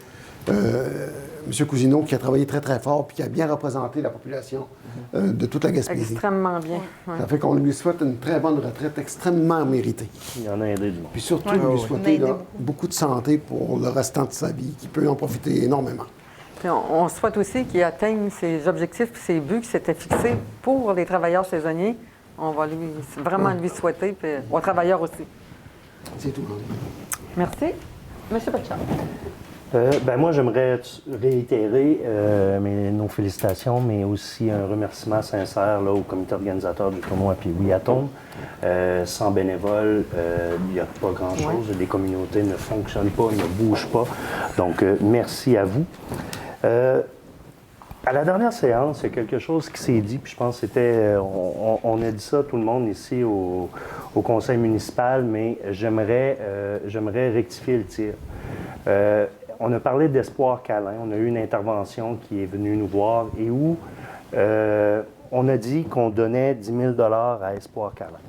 M. Cousineau, qui a travaillé très, très fort puis qui a bien représenté la population de toute la Gaspésie. Extrêmement bien. Ouais. Ça fait qu'on lui souhaite une très bonne retraite, extrêmement méritée. Il y en a aidé du monde. Puis surtout, lui souhaiter là, beaucoup de santé pour le restant de sa vie, qu'il peut en profiter énormément. Puis on souhaite aussi qu'il atteigne ses objectifs et ses buts qui s'étaient fixés pour les travailleurs saisonniers. On va vraiment lui souhaiter, puis aux travailleurs aussi. C'est tout. Merci. Monsieur Bachar. Moi, j'aimerais réitérer nos félicitations, mais aussi un remerciement sincère là, au comité organisateur du tournoi Pee-Wee Atome. Sans bénévoles, il n'y a pas grand-chose. Les communautés ne fonctionnent pas, ne bougent pas. Donc, merci à vous. À la dernière séance, il y a quelque chose qui s'est dit, puis je pense que c'était... on a dit ça, tout le monde ici au conseil municipal, mais j'aimerais rectifier le tir. On a parlé d'Espoir Câlin. On a eu une intervention qui est venue nous voir et où on a dit qu'on donnait 10 000 à Espoir Câlin.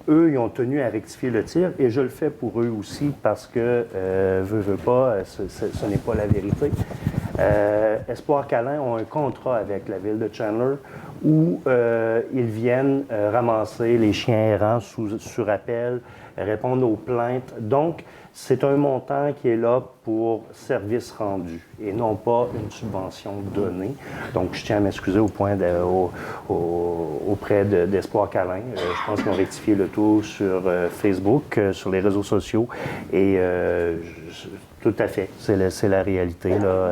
Eux, ils ont tenu à rectifier le tir et je le fais pour eux aussi parce que, veux pas, ce n'est pas la vérité. Espoir Câlin ont un contrat avec la ville de Chandler où ils viennent ramasser les chiens errants sur appel, répondre aux plaintes. Donc, c'est un montant qui est là pour service rendu et non pas une subvention donnée. Donc, je tiens à m'excuser auprès d'Espoir Câlin. Je pense qu'ils ont rectifié le tout sur Facebook, sur les réseaux sociaux et tout à fait, c'est la réalité. Là.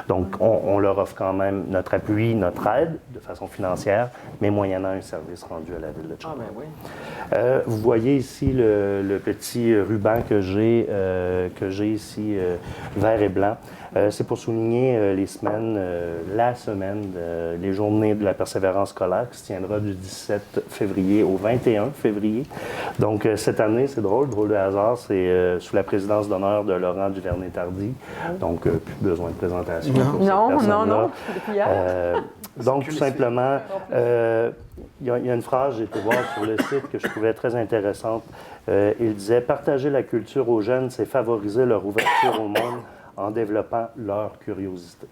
Donc, on leur offre quand même notre appui, notre aide de façon financière, mais moyennant un service rendu à la ville de Chandler. Ah, ben oui. Vous voyez ici le petit ruban que j'ai ici, vert et blanc. C'est pour souligner la semaine, les journées de la persévérance scolaire qui se tiendra du 17 février au 21 février. Donc, cette année, c'est drôle de hasard, c'est sous la présidence d'honneur de Laurent Duvernay-Tardy. Donc, plus besoin de présentation. Non. Donc, tout simplement, il y a une phrase, j'ai été voir sur le site, que je trouvais très intéressante. Il disait « Partager la culture aux jeunes, c'est favoriser leur ouverture au monde en développant leur curiosité. »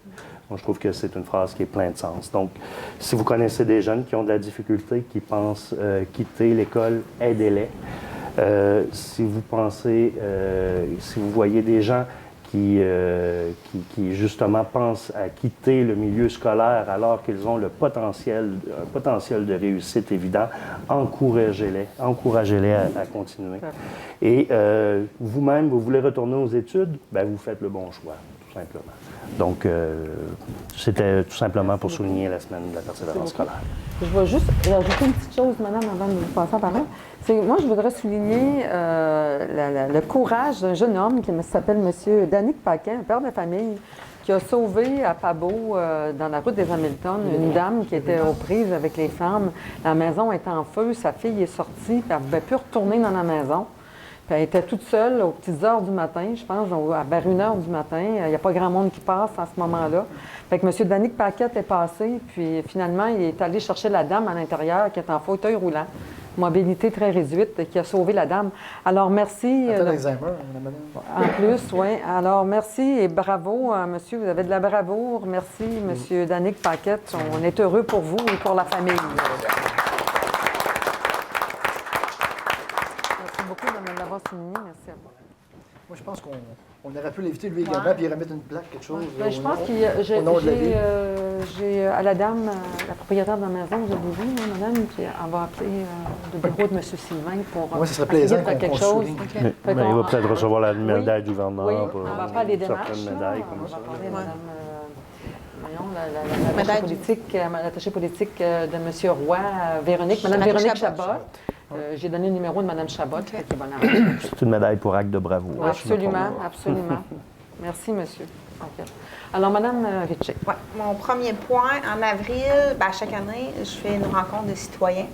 Moi, je trouve que c'est une phrase qui est pleine de sens. Donc, si vous connaissez des jeunes qui ont de la difficulté, qui pensent quitter l'école, aidez-les. Si vous voyez des gens qui justement pensent à quitter le milieu scolaire alors qu'ils ont un potentiel de réussite évident, encouragez-les à continuer. Et vous-même, vous voulez retourner aux études, vous faites le bon choix, tout simplement. Donc, c'était tout simplement pour souligner la semaine de la persévérance scolaire. Je vais juste ajouter une petite chose, madame, avant de vous passer en parole. Moi, je voudrais souligner le courage d'un jeune homme qui s'appelle M. Danick Paquin, un père de famille, qui a sauvé à Pabot, dans la route des Hamilton, une dame qui était aux prises avec les flammes. La maison était en feu, sa fille est sortie, puis elle ne pouvait plus retourner dans la maison. Puis elle était toute seule aux petites heures du matin, je pense, vers 1h du matin. Il n'y a pas grand monde qui passe à ce moment-là. Fait que M. Danick Paquette est passé, puis finalement, il est allé chercher la dame à l'intérieur qui est en fauteuil roulant. Mobilité très réduite, qui a sauvé la dame. Alors, merci. Alzheimer, la madame. En plus, oui. Alors, merci et bravo, monsieur. Vous avez de la bravoure. Merci, M. Danick Paquette. On est heureux pour vous et pour la famille. Merci beaucoup de l'avoir souligné. Merci à vous. Moi, je pense qu'on aurait pu l'éviter, lui également, puis remettre une plaque, quelque chose. Je pense que j'ai à la dame, la propriétaire de la maison, je l'ai vu, madame, puis elle va appeler le bureau de M. Sylvain pour oui, ce serait plaisant faire quelque chose. Okay. Il va peut-être recevoir la médaille du gouverneur pour on va faire les démarches, certaines médailles comme ça. On va parler à madame, l'attachée politique de M. Roy, Véronique, Mme Véronique Chabot. J'ai donné le numéro de Mme Chabot, qui est bonne. C'est une médaille pour acte de bravoure. Absolument. Merci, monsieur. Okay. Alors, Mme Ritchie. Ouais. Mon premier point, en avril, chaque année, je fais une rencontre de citoyens.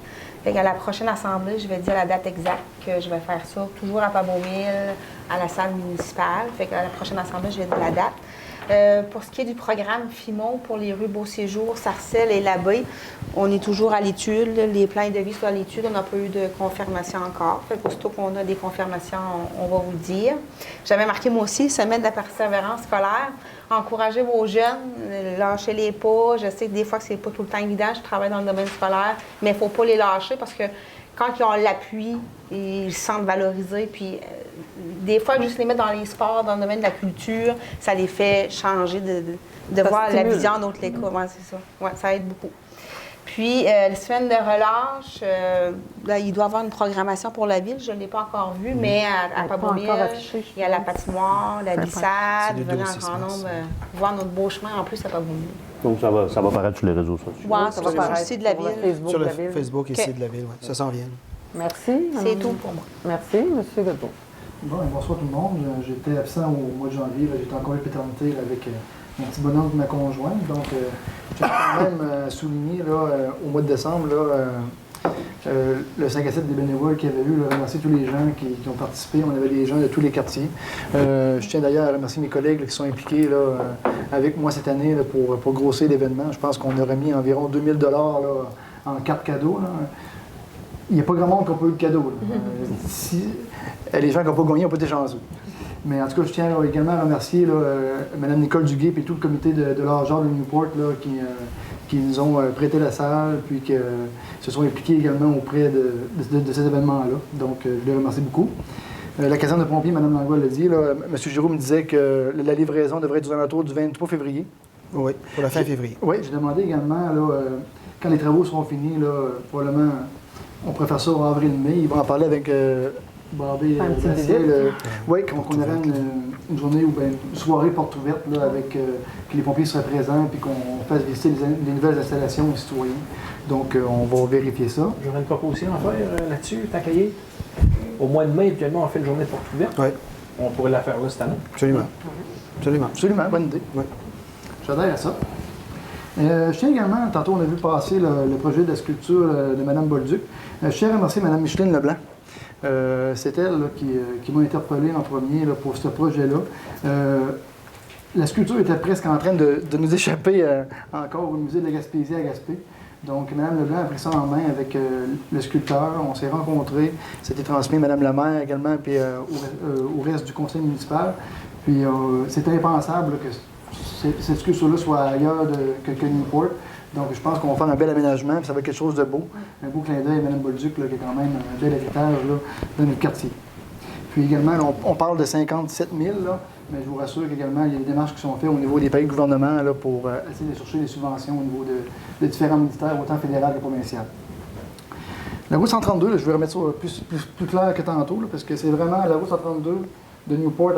À la prochaine assemblée, je vais dire la date exacte que je vais faire ça, toujours à Pabeauville, à la salle municipale. À la prochaine assemblée, je vais dire la date. Pour ce qui est du programme FIMO pour les rues Beau-Séjour, Sarcelles et Labbé, on est toujours à l'étude. Les plans de vie sont à l'étude. On n'a pas eu de confirmation encore. Fait qu'aussitôt qu'on a des confirmations, on va vous le dire. J'avais marqué moi aussi, semaine de la persévérance scolaire. Encouragez vos jeunes, lâchez les pas. Je sais que des fois, c'est pas tout le temps évident. Je travaille dans le domaine scolaire, mais il ne faut pas les lâcher parce que quand ils ont l'appui, ils se sentent valorisés. Puis, des fois, juste les mettre dans les sports, dans le domaine de la culture, ça les fait changer de voir la vision d'autres écoles. Ouais, c'est ça. Ouais, ça aide beaucoup. Puis, la semaine de relâche, là, il doit y avoir une programmation pour la ville. Je ne l'ai pas encore vue, mais à Pabourville, il y a la patinoire, la glissade, venez en grand nombre voir notre beau chemin. En plus, à Pabourville. Donc, ça va paraître sur les réseaux sociaux. Oui, ça va paraître sur le site de la ville. Facebook Sur de le la ville. Facebook et OK. site de la ville, oui. Ça s'en vient. Merci. C'est tout pour moi. Merci, M. Godbout. Bon, bonsoir tout le monde. J'étais absent au mois de janvier. J'étais en congé de paternité là, avec mon petit bonhomme et ma conjointe. Donc, je tiens quand même à souligner là, au mois de décembre le 5 à 7 des bénévoles qu'il y avait eu. Là, remercier tous les gens qui ont participé. On avait des gens de tous les quartiers. Je tiens d'ailleurs à remercier mes collègues là, qui sont impliqués là, avec moi cette année là, pour grossir l'événement. Je pense qu'on aurait mis environ 2000 $ en cartes cadeaux. Là. Il n'y a pas grand monde qui n'a pas eu de cadeau. Les gens qui n'ont pas gagné n'ont pas été chanceux. Mais en tout cas, je tiens également à remercier Mme Nicole Duguay et tout le comité de l'Art de Newport là, qui nous ont prêté la salle puis qui se sont impliqués également auprès de cet événement-là. Donc, je les remercie beaucoup. La caserne de pompiers, Mme Langlois l'a dit. Là, M. Giroux me disait que la livraison devrait être aux alentours du 23 février. Oui, pour la fin février. Oui, j'ai demandé également, là, quand les travaux seront finis, là, probablement, on pourrait faire ça en avril-mai. Ils vont en parler avec Barbé Daciel. Oui, qu'on aurait une journée ou bien une soirée porte ouverte là, avec que les pompiers seraient présents et qu'on fasse visiter les nouvelles installations aux citoyens. Donc, on va vérifier ça. J'aurais une proposition à faire là-dessus, tant qu'à y est. Au mois de mai, habituellement, on fait une journée porte ouverte. Oui, On pourrait la faire là cette année. absolument. Absolument. Absolument, bonne idée. Oui. J'adhère à ça. Je tiens également, tantôt on a vu passer le projet de la sculpture de Mme Bolduc. Je tiens à remercier Mme Micheline Leblanc. C'est elle là, qui m'a interpellé en premier là, pour ce projet-là. La sculpture était presque en train de nous échapper encore au musée de la Gaspésie à Gaspé. Donc, Mme Leblanc a pris ça en main avec le sculpteur. On s'est rencontrés. C'était transmis à Mme Lemaire également, puis au reste du conseil municipal. Puis, c'était impensable là, que cette sculpture-là soit ailleurs que Newport. Donc, je pense qu'on va faire un bel aménagement, puis ça va être quelque chose de beau. Un beau clin d'œil à Mme Bolduc, là, qui est quand même un bel héritage là, dans notre quartier. Puis également, là, on parle de 57 000, là, mais je vous rassure qu'également, il y a des démarches qui sont faites au niveau des pays du gouvernement là, pour essayer de chercher des subventions au niveau de différents ministères, autant fédéral que provincial. La route 132, là, je vais remettre ça plus clair que tantôt, là, parce que c'est vraiment la route 132 de Newport.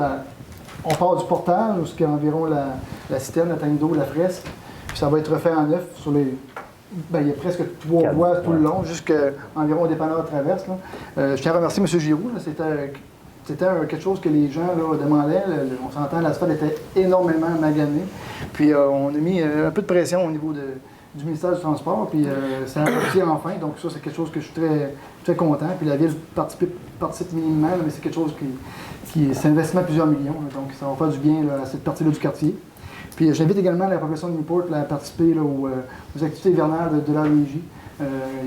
On part du portage, jusqu'à environ la citerne, la tank d'eau, la fresque. Puis ça va être refait en neuf sur les. Bien, il y a presque 3 voies tout le long, jusqu'à environ au dépanneur traverse. Là. Je tiens à remercier M. Giroux. Là, c'était quelque chose que les gens là, demandaient. On s'entend, l'asphalte était énormément magané. Puis on a mis un peu de pression au niveau du ministère du Transport. Puis ça a abouti enfin. Donc ça, c'est quelque chose que je suis très content. Puis la Ville participe minimum, mais c'est quelque chose qui s'investit à plusieurs millions. Là, donc ça va faire du bien là, à cette partie-là du quartier. Puis j'invite également la population de Newport là, à participer là, aux activités hivernales de la régie.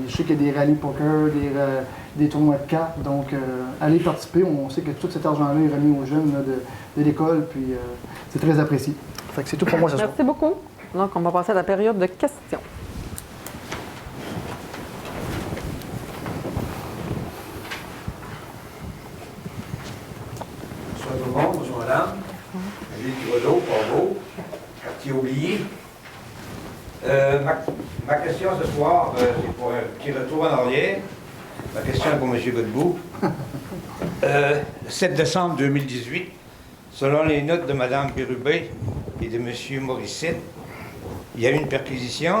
Je sais qu'il y a des rallyes poker, des tournois de cartes. Donc, allez participer. On sait que tout cet argent-là est remis aux jeunes là, de l'école. Puis c'est très apprécié. Fait que c'est tout pour moi ce soir. Merci beaucoup. Donc, on va passer à la période de questions. Bonsoir tout le monde, bonjour madame. Gilles Thibodeau, Port-Beau, quartier oublié. Ma question ce soir, c'est pour un petit retour en arrière. Ma question est pour M. Godbout. Le 7 décembre 2018, selon les notes de Mme Bérubé et de M. Morissette, il y a eu une perquisition.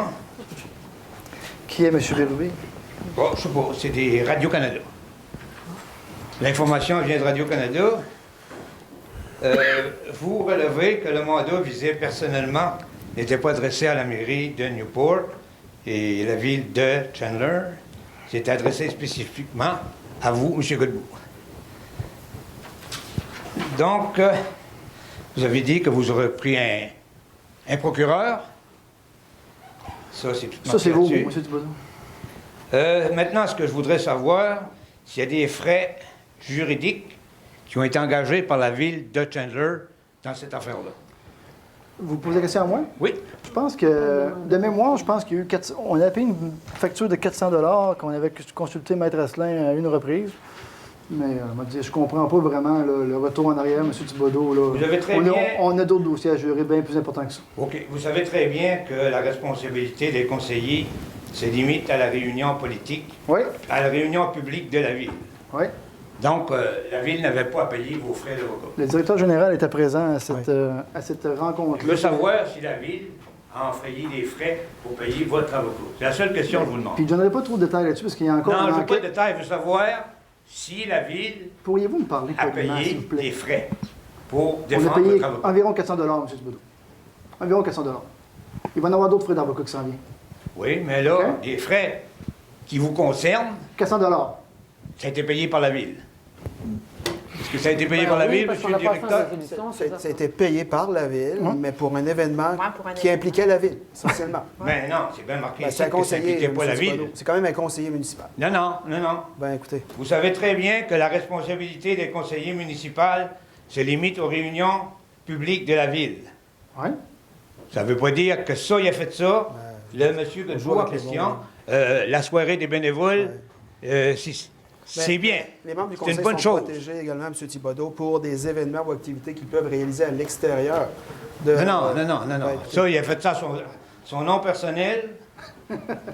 Qui est M. Bérubé? Bon, je sais pas, c'est des Radio-Canada. L'information vient de Radio-Canada. Vous relevez que le mandat visé personnellement n'était pas adressé à la mairie de Newport et la ville de Chandler. C'était adressé spécifiquement à vous, M. Godbout. Donc, Vous avez dit que vous aurez pris un procureur. Ça, c'est tout. Ça, c'est vous, là-dessus. M. Thibodeau. Maintenant, ce que je voudrais savoir, s'il y a des frais juridiques qui ont été engagés par la ville de Chandler dans cette affaire-là. Vous posez la question à moi? Oui. Je pense que, de mémoire, je pense qu'il y a eu on a payé une facture de 400 $ qu'on avait consulté Maître Asselin à une reprise. Mais je comprends pas vraiment là, le retour en arrière, M. Thibodeau. Là. Vous avez très bien... on a d'autres dossiers à gérer bien plus importants que ça. OK. Vous savez très bien que la responsabilité des conseillers se limite à la réunion politique, Oui, à la réunion publique de la ville. oui. Donc, la ville n'avait pas à payer vos frais d'avocat. Le directeur général était présent à cette rencontre. Je veux savoir si la ville a enfrayé des frais pour payer votre avocat. C'est la seule question que je vous demande. Puis je ne donnerai pas trop de détails là-dessus parce qu'il y a encore Non, une je ne veux pas de enquête. détails. Je veux savoir si la ville Pourriez-vous me parler a poliment, s'il payé vous plaît? des frais pour On a défendre payé votre avocat. environ 400 $ M. Thibodeau. Environ 400 $. Il va y en avoir d'autres frais d'avocat qui s'en viennent. Oui, mais là, OK. des frais qui vous concernent, 400 $. ça a été payé par la ville. Est-ce que ça a été payé Ben par la oui, ville, parce monsieur qu'on le a passé en directeur? résolution, c'est Ça a été payé par la ville, mais pour un événement Ouais, pour un qui événement. impliquait la ville, essentiellement. Ben non, c'est bien marqué Ben, ici c'est un que ça conseiller, n'impliquait pas M. la ville. Thibodeau. C'est quand même un conseiller municipal. Non, non, non, non. Ben écoutez, Vous savez très bien que la responsabilité des conseillers municipaux se limite aux réunions publiques de la ville. Oui. Ça ne veut pas dire que ça, il a fait ça. Le monsieur on joue Godbout en avec les question, mots. la soirée des bénévoles, c'est bien. les membres du C'est conseil une bonne sont chose. protégés également, M. Thibodeau, pour des événements ou activités qu'ils peuvent réaliser à l'extérieur. de- Non. Ben, Ça, il a fait ça à son nom personnel.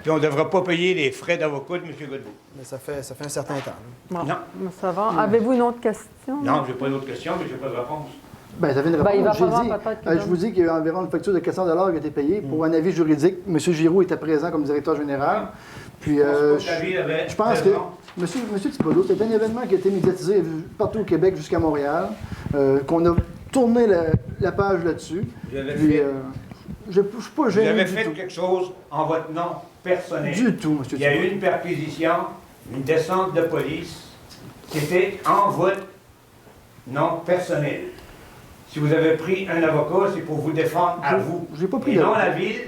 Puis on ne devra pas payer les frais d'avocat de M. Godbout. mais ça fait un certain temps. là. Bon, Non. ça va. Avez-vous une autre question? Non, je n'ai pas d'autres questions, mais je n'ai pas de réponse. Bien, ça vient de Ben, il va répondre. falloir J'ai dit, peut-être qu'il je donne. vous dis qu'il y a eu environ une facture de 400 $ qui a été payée pour un avis juridique. M. Giroux était présent comme directeur général. Puis, je pense que M. Thibodeau, c'est un événement qui a été médiatisé partout au Québec jusqu'à Montréal, qu'on a tourné la page là-dessus. Vous avez Puis, fait- je ne suis pas Vous gêné avez du fait tout. quelque chose en votre nom personnel. Du tout, M. Il y a eu Thibodeau. une perquisition, une descente de police qui était en votre nom personnel. Si vous avez pris un avocat, c'est pour vous défendre à vous. Je n'ai pas pris Et non d'avocat. la ville,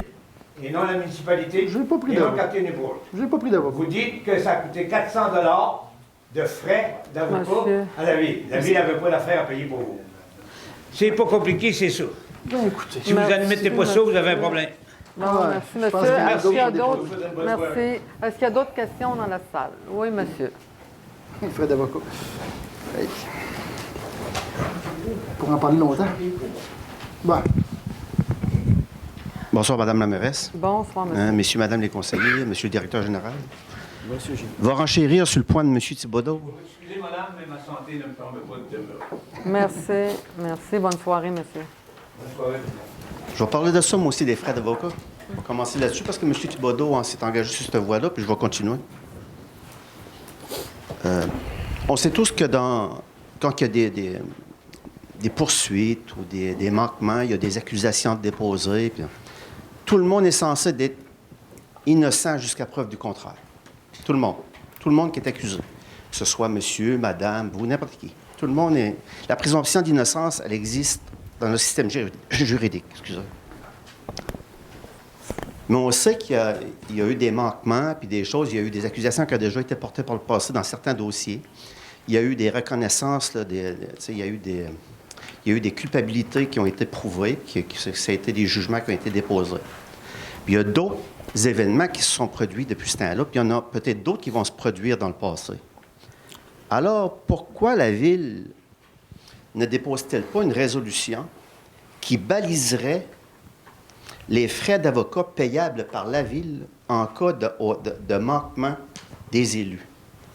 et non la municipalité, Je n'ai pas pris et non le d'avocat. quartier Newport. Je n'ai pas pris d'avocat. Vous dites que ça a coûté 400 $ de frais d'avocat Monsieur. à la ville. La ville n'avait pas d'affaire à payer pour vous. C'est pas compliqué, c'est ça. Bien, écoutez. Si vous Merci, n'admettez pas ça, vous avez un problème. Non, Ouais, merci, je pense monsieur. qu'il y en a Est-ce qu'il y a d'autres d'autres? défauts. Merci. Est-ce qu'il y a d'autres questions dans la salle? Oui, monsieur. Frais d'avocat. Hey. Pour en parler longtemps. Bon. Bonsoir, Madame la mairesse, Bonsoir, monsieur. messieurs, Madame les conseillers, Monsieur le directeur général. Monsieur Giroux. Va renchérir sur le point de Monsieur Thibodeau. Excusez, madame, mais ma santé ne me permet pas de demeurer. Merci. Merci. Bonne soirée, monsieur. Bonne soirée. Je vais parler de ça, moi aussi, des frais d'avocat. Je vais commencer là-dessus parce que M. Thibodeau s'est engagé sur cette voie-là, puis je vais continuer. On sait tous que quand il y a des poursuites ou des manquements, il y a des accusations déposées, puis tout le monde est censé être innocent jusqu'à preuve du contraire. Tout le monde. Tout le monde qui est accusé. Que ce soit monsieur, madame, vous, n'importe qui. Tout le monde est... La présomption d'innocence, elle existe dans le système juridique. Excusez. Mais on sait qu'il y a eu des manquements, puis des choses, il y a eu des accusations qui ont déjà été portées par le passé dans certains dossiers. Il y a eu des reconnaissances, là, il y a eu des culpabilités qui ont été prouvées, ça a été des jugements qui ont été déposés. Puis il y a d'autres événements qui se sont produits depuis ce temps-là, puis il y en a peut-être d'autres qui vont se produire dans le passé. Alors, pourquoi la Ville ne dépose-t-elle pas une résolution qui baliserait les frais d'avocat payables par la Ville en cas de manquement des élus?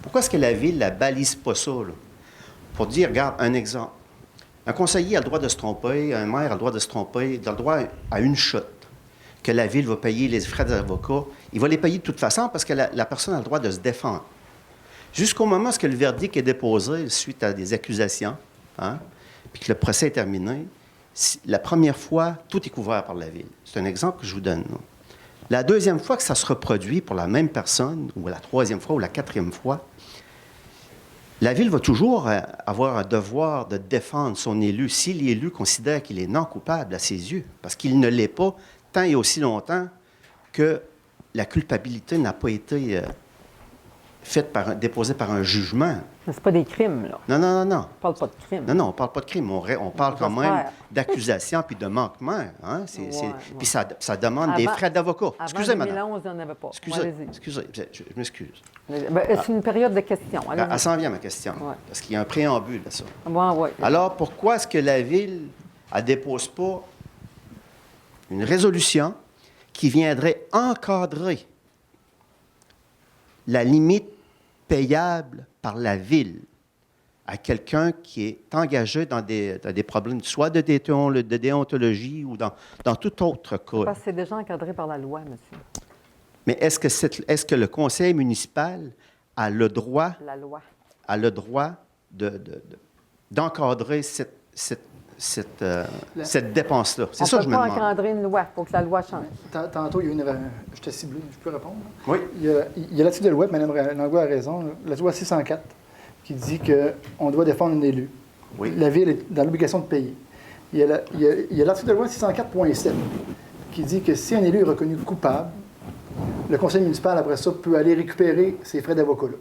Pourquoi est-ce que la Ville ne balise pas ça, là? Pour dire, regarde, un exemple. Un conseiller a le droit de se tromper, un maire a le droit de se tromper, il a le droit à une shot que la Ville va payer les frais d'avocat. Il va les payer de toute façon parce que la personne a le droit de se défendre. Jusqu'au moment où le verdict est déposé suite à des accusations, hein, puis que le procès est terminé, la première fois, tout est couvert par la Ville. C'est un exemple que je vous donne, là. La deuxième fois que ça se reproduit pour la même personne, ou la troisième fois, ou la quatrième fois, La Ville va toujours avoir un devoir de défendre son élu si l'élu considère qu'il est non coupable à ses yeux, parce qu'il ne l'est pas tant et aussi longtemps que la culpabilité n'a pas été déposée par un jugement. Mais c'est pas des crimes, là. Non, non, non, non. On parle pas de crimes. Non, non, on ne parle pas de crime. On parle quand même d'accusation puis de manquement. Hein? Puis ça demande des frais d'avocat. Excusez, madame. Avant 2011, il n'y en avait pas. Excusez, je m'excuse. C'est une période de questions. Elle s'en vient, ma question. Ouais. Parce qu'il y a un préambule à ça. Ouais. Alors, pourquoi est-ce que la Ville ne dépose pas une résolution qui viendrait encadrer la limite payable par la Ville à quelqu'un qui est engagé dans des problèmes, soit de déontologie ou dans tout autre cas? Parce que c'est déjà encadré par la loi, monsieur. Mais est-ce que le conseil municipal a le droit, d'encadrer cette dépense-là? C'est ça que je me demande. On ne peut pas encadrer une loi. Il faut que la loi change. Tantôt, il y a une... Je t'ai ciblé, je peux répondre? Oui. Il y a l'article de loi, Mme Langlois a raison, la loi 604, qui dit qu'on doit défendre un élu. Oui. La Ville est dans l'obligation de payer. Il y a l'article de loi 604.7 qui dit que si un élu est reconnu coupable, le conseil municipal, après ça, peut aller récupérer ses frais d'avocat-là.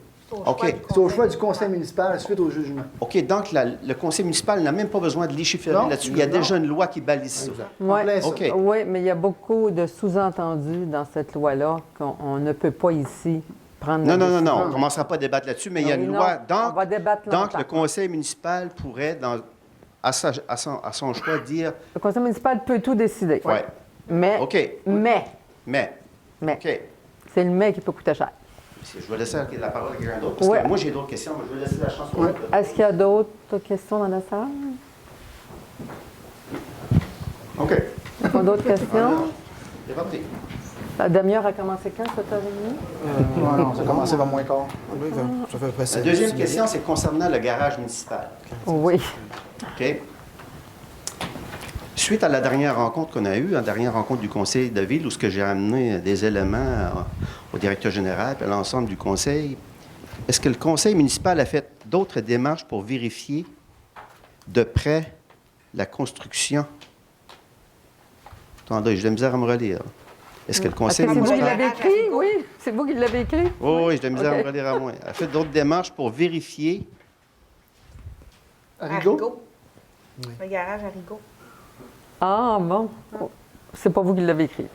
OK. C'est au choix du conseil municipal suite au jugement. OK, donc le conseil municipal n'a même pas besoin de légiférer là-dessus. Il y a déjà une loi qui balise ça. Oui, mais il y a beaucoup de sous-entendus dans cette loi-là qu'on ne peut pas ici prendre. Non, on ne commencera pas à débattre là-dessus, mais il y a une loi. Donc, le conseil municipal pourrait, à son choix, dire... Le conseil municipal peut tout décider. Oui. Mais, OK. C'est le mais qui peut coûter cher. Je vais laisser la parole à quelqu'un d'autre, parce que moi, j'ai d'autres questions, mais je vais laisser la chance pour l'autre. Est-ce qu'il y a d'autres questions dans la salle? OK. Pas d'autres questions? C'est parti. La demi-heure a commencé quand, 7h30? Non, ça a commencé vers moins quart. Ça fait presque La deuxième question, c'est concernant le garage municipal. Oui. OK. Suite à la dernière rencontre qu'on a eue, la dernière rencontre du conseil de ville, où ce que j'ai amené des éléments au directeur général et à l'ensemble du conseil, est-ce que le conseil municipal a fait d'autres démarches pour vérifier de près la construction? Attendez, j'ai de la misère à me relire. Est-ce que le conseil municipal... C'est vous qui municipal... l'avez écrit? Oui, c'est vous qui l'avez écrit? Oui, j'ai de la misère à me relire à moi. A fait d'autres démarches pour vérifier... À Rigaud? Le garage à Rigaud. Ah, bon. C'est pas vous qui l'avez écrit.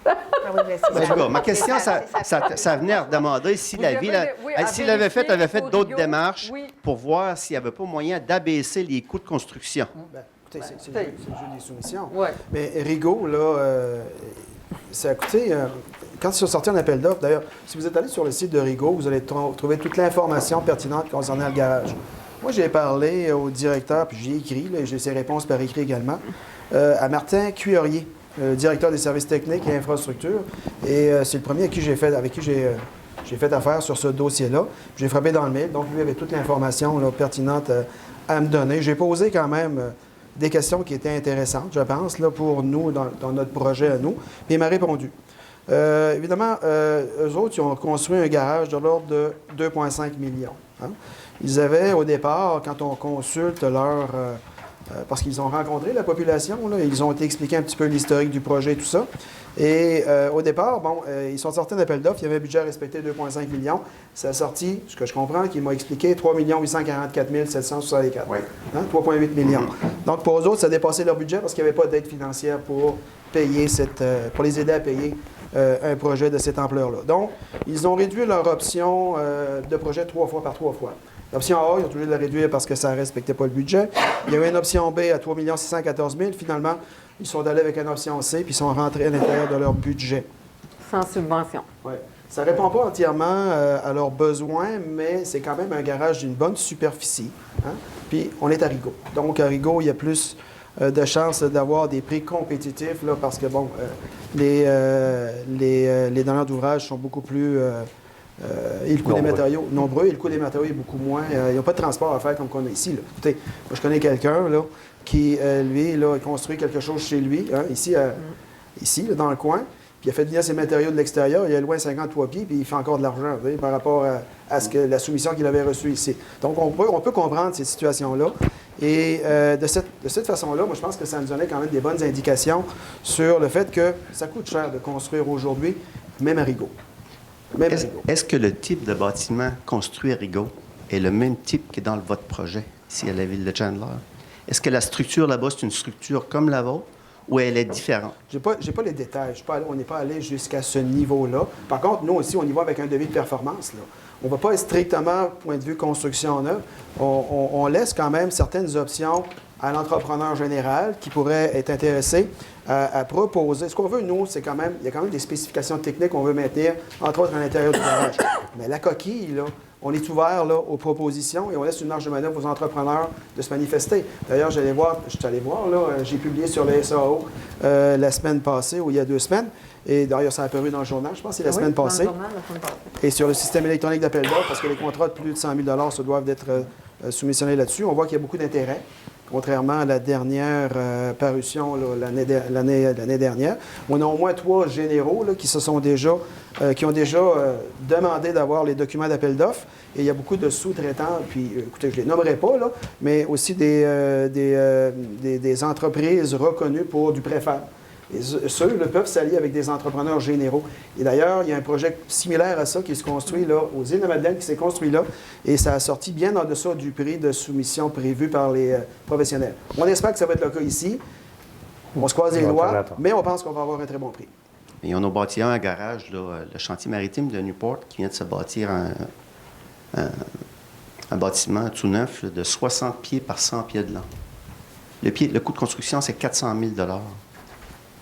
En tout cas, ma question, ça venait à demander si la Ville, s'il avait fait d'autres démarches pour voir s'il n'y avait pas moyen d'abaisser les coûts de construction. C'est le jeu des soumissions. Ouais. Mais Rigaud, là, ça a coûté... quand ils sont sortis en appel d'offres, d'ailleurs, si vous êtes allé sur le site de Rigaud, vous allez trouver toute l'information pertinente concernant le garage. Moi, j'ai parlé au directeur, puis j'ai écrit, là, j'ai ses réponses par écrit également, à Martin Cuillerier, directeur des services techniques et infrastructures. Et c'est le premier avec qui j'ai fait affaire sur ce dossier-là. J'ai frappé dans le mail, donc lui avait toute l'information là, pertinente à me donner. J'ai posé quand même des questions qui étaient intéressantes, je pense, là, pour nous, dans notre projet à nous. Puis il m'a répondu. Évidemment, eux autres, ils ont construit un garage de l'ordre de 2,5 millions. Hein? Ils avaient, au départ, quand on consulte leur... parce qu'ils ont rencontré la population, là, ils ont été expliqués un petit peu l'historique du projet et tout ça. Et au départ, ils sont sortis d'appel d'offres, il y avait un budget à respecter 2,5 millions. Ça a sorti, ce que je comprends, qu'il m'a expliqué 3 844 764. Oui. Hein? 3,8 millions. Donc, pour eux autres, ça a dépassé leur budget parce qu'il n'y avait pas d'aide financière pour payer pour les aider à payer un projet de cette ampleur-là. Donc, ils ont réduit leur option de projet 3 fois par 3 fois. L'option A, ils ont toujours de la réduire parce que ça ne respectait pas le budget. Il y avait une option B à 3 614 000. Finalement, ils sont allés avec une option C puis ils sont rentrés à l'intérieur de leur budget. Sans subvention. Oui. Ça ne répond pas entièrement à leurs besoins, mais c'est quand même un garage d'une bonne superficie. Hein? Puis, on est à Rigaud. Donc, à Rigaud, il y a plus de chances d'avoir des prix compétitifs là, parce que, bon, les donneurs d'ouvrage sont beaucoup plus... et le coût des matériaux, nombreux, et le coût des matériaux est beaucoup moins. Il n'y a pas de transport à faire comme qu'on a ici. Là. Écoutez, moi, je connais quelqu'un là, qui, lui, là, a construit quelque chose chez lui, hein, ici, là, dans le coin, puis il a fait venir ses matériaux de l'extérieur, il est loin 53 pieds, puis il fait encore de l'argent par rapport à la soumission qu'il avait reçue ici. Donc, on peut comprendre ces situations-là. Et de cette façon-là, moi, je pense que ça nous donnait quand même des bonnes indications sur le fait que ça coûte cher de construire aujourd'hui, même à Rigaud. Est-ce que le type de bâtiment construit à Rigaud est le même type que dans votre projet, ici à la ville de Chandler? Est-ce que la structure là-bas, c'est une structure comme la vôtre ou elle est différente? J'ai pas les détails. On n'est pas allé jusqu'à ce niveau-là. Par contre, nous aussi, on y va avec un devis de performance, là. On ne va pas être strictement point de vue construction neuve. On laisse quand même certaines options à l'entrepreneur général qui pourrait être intéressé à proposer. Ce qu'on veut, nous, c'est il y a quand même des spécifications techniques qu'on veut maintenir, entre autres à l'intérieur du garage. Mais la coquille, là, on est ouvert là, aux propositions et on laisse une marge de manœuvre aux entrepreneurs de se manifester. D'ailleurs, je suis allé voir, là, j'ai publié sur le SAO la semaine passée, ou il y a 2 semaines, et d'ailleurs, ça a apparu dans le journal, je pense que c'est la semaine passée. Et sur le système électronique d'appel d'offres, parce que les contrats de plus de 100 000 se doivent d'être soumissionnés là-dessus, on voit qu'il y a beaucoup d'intérêt. Contrairement à la dernière parution l'année dernière. On a au moins 3 généraux là, qui ont déjà demandé d'avoir les documents d'appel d'offres. Et il y a beaucoup de sous-traitants, puis écoutez, je ne les nommerai pas, là, mais aussi des entreprises reconnues pour du préfab. Et ceux peuvent s'allier avec des entrepreneurs généraux. Et d'ailleurs, il y a un projet similaire à ça qui se construit là, aux îles de Madeleine, qui s'est construit là, et ça a sorti bien en deçà du prix de soumission prévu par les professionnels. On espère que ça va être le cas ici. On se croise les doigts, mais on pense qu'on va avoir un très bon prix. Et on a bâti un garage, là, le chantier maritime de Newport, qui vient de se bâtir un bâtiment tout neuf là, de 60 pieds par 100 pieds de long. Le coût de construction, c'est 400 000 $.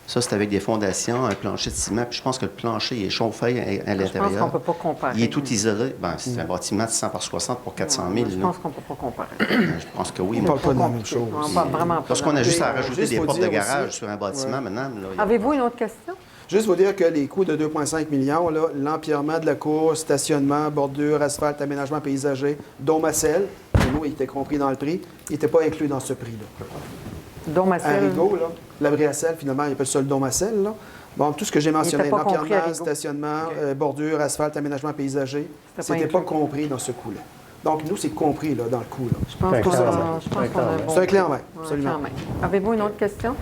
Ça, c'est avec des fondations, un plancher de ciment. Puis je pense que le plancher est chauffé à l'intérieur. Je pense qu'on ne peut pas comparer. Il est tout isolé. Ben, c'est un bâtiment de 100 par 60 pour 400 000. Je pense qu'on ne peut pas comparer. Je pense que oui. On ne parle pas de la même chose. On parle vraiment pas. Parce qu'on a juste à rajouter des portes de garage sur un bâtiment maintenant. Avez-vous une autre question? Juste vous dire que les coûts de 2,5 millions, l'empierrement de la cour, stationnement, bordure, asphalte, aménagement paysager, dôme à sel, nous, il était compris dans le prix, il n'était pas inclus dans ce prix-là. Dôme à sel? À Rigaud, là, l'abri à sel, finalement, il appelle ça le dôme à sel. Là. Bon, tout ce que j'ai mentionné, l'empierrement, stationnement, bordure, asphalte, aménagement paysager, c'était pas compris dans ce coût-là. Donc, nous, c'est compris là, dans le coût. Là. Je pense qu'on a c'est un clé en main, absolument. Avez-vous une autre question?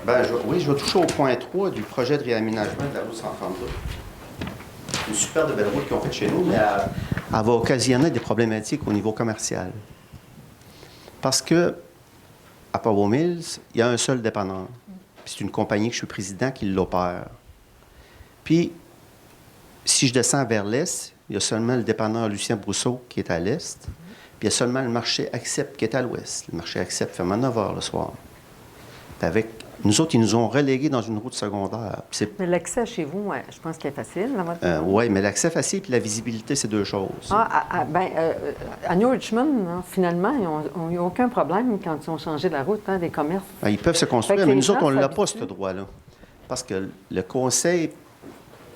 Ben, je vais toucher au point 3 du projet de réaménagement de la route 132. Une super belle route qu'ils ont faite chez nous, mais elle va occasionner des problématiques au niveau commercial. Parce que à Pavo Mills, il y a un seul dépanneur. C'est une compagnie que je suis président qui l'opère. Puis, si je descends vers l'est, il y a seulement le dépanneur Lucien Brousseau qui est à l'est, puis il y a seulement le marché Accept qui est à l'ouest. Le marché Accept ferme à 9 h le soir. Puis nous autres, ils nous ont relégués dans une route secondaire. Mais l'accès chez vous, je pense qu'il est facile. Oui, mais l'accès facile et la visibilité, c'est 2 choses. À New Richmond, finalement, ils n'ont eu aucun problème quand ils ont changé la route des commerces. Ils peuvent se construire, mais nous autres, on ne l'a pas, ce droit-là. Parce que le conseil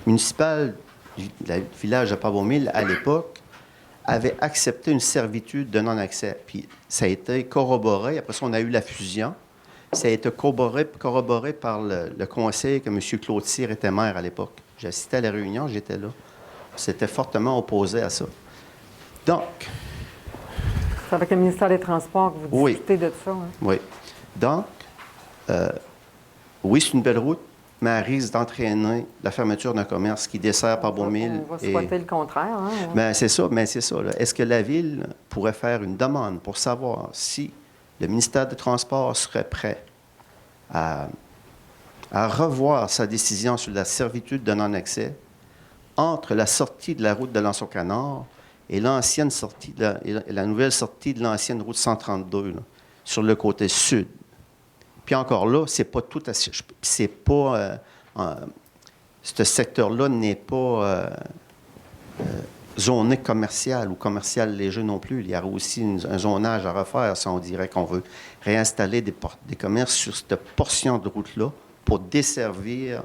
municipal du village de Pavo-Mille, à l'époque, avait accepté une servitude de non-accès. Puis ça a été corroboré. Après ça, on a eu la fusion. Ça a été corroboré par le conseil que M. Claude Cyr était maire à l'époque. J'ai assisté à la réunion, j'étais là. C'était fortement opposé à ça. Donc... C'est avec le ministère des Transports que vous discutez de ça. Hein? Oui. Donc, oui, c'est une belle route, mais elle risque d'entraîner la fermeture d'un commerce qui dessert Pavo-Mille. On va souhaiter le contraire. Hein? Bien, c'est ça, mais c'est ça. Est-ce que la Ville pourrait faire une demande pour savoir si le ministère des Transports serait prêt à revoir sa décision sur la servitude de non-accès entre la sortie de la route de l'Anse-au-Canard et l'ancienne sortie, la nouvelle sortie de l'ancienne route 132, là, sur le côté sud. Puis encore là, c'est pas tout assez... C'est pas... ce secteur-là n'est pas zoné commercial ou commercial léger non plus. Il y a aussi un zonage à refaire si on dirait qu'on veut réinstaller des commerces sur cette portion de route-là pour desservir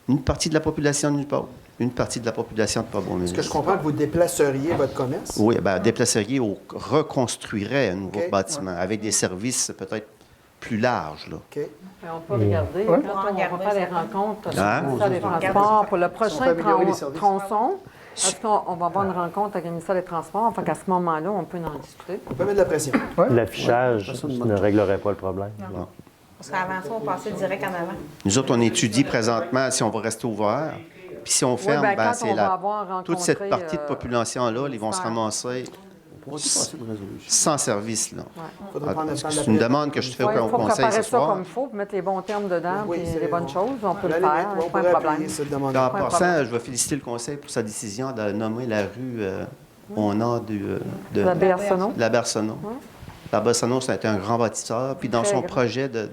une partie de la population de Newport, une partie de la population de Pavo-Mille. Est-ce que je comprends que vous déplaceriez votre commerce? Oui, bien, déplaceriez ou reconstruirait un nouveau bâtiment avec des services peut-être plus large. Là. OK. On peut regarder, Ouais. quand on va faire les rencontres, Ah. le ministère des Transports, pour le prochain améliorer les services. tronçon, est-ce qu'on va avoir une rencontre avec le ministère des Transports? Fait qu'à ce moment-là, on peut en discuter. On peut mettre de la pression. L'affichage ne réglerait pas le problème. Bon. Parce qu'avant ça, on passait direct en avant. Nous autres, on étudie présentement si on va rester ouvert. Puis si on ferme, ben, ben, quand c'est on va avoir toute cette rencontré, partie de population-là, ils vont se ramasser On pourra passer une résolution. sans service. Là. Faudra prendre le temps de la C'est une demande que je te fais Il au faut conseil préparer ce ça soir. comme il faut, puis mettre les bons termes dedans, Oui, puis c'est- les bonnes choses, on peut le À la faire, limite, on c'est pas un pourrait problème. appuyer cette demande. Puis en Pas un passant, problème. je vais féliciter le conseil pour sa décision de nommer la rue au nom de La Bersono. la Bersono. La Bersono, ça a été un grand bâtisseur. Puis dans Très son grand. projet Puis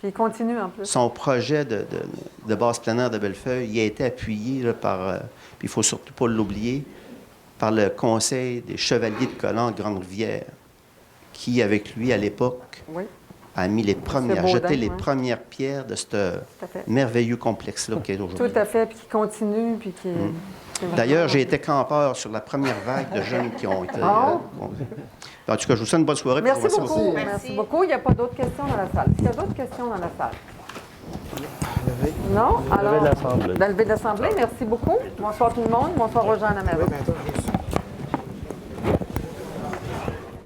il continue en plus. son projet de base plein air de Bellefeuille, il a été appuyé là, par, puis il ne faut surtout pas l'oublier, par le Conseil des Chevaliers de Colomb de Grande-Rivière, qui, avec lui, à l'époque, Oui, a mis les premières, Baudin, jeté les ouais. premières pierres de ce tout à fait. merveilleux complexe-là qui est aujourd'hui. Tout à fait, puis qui continue, puis qui... qui est D'ailleurs, vraiment- j'ai été campeur sur la première vague de jeunes qui ont été... Ah. En tout cas, je vous souhaite une bonne soirée. puis Merci beaucoup. Merci. Merci beaucoup. Il n'y a pas d'autres questions dans la salle. Est-ce qu'il y a d'autres questions dans la salle? Non? Levé de l'Assemblée. Dans le lever de l'Assemblée, merci beaucoup. Bonsoir tout le monde. Bonsoir aux gens à la maison. Oui, ben, attends.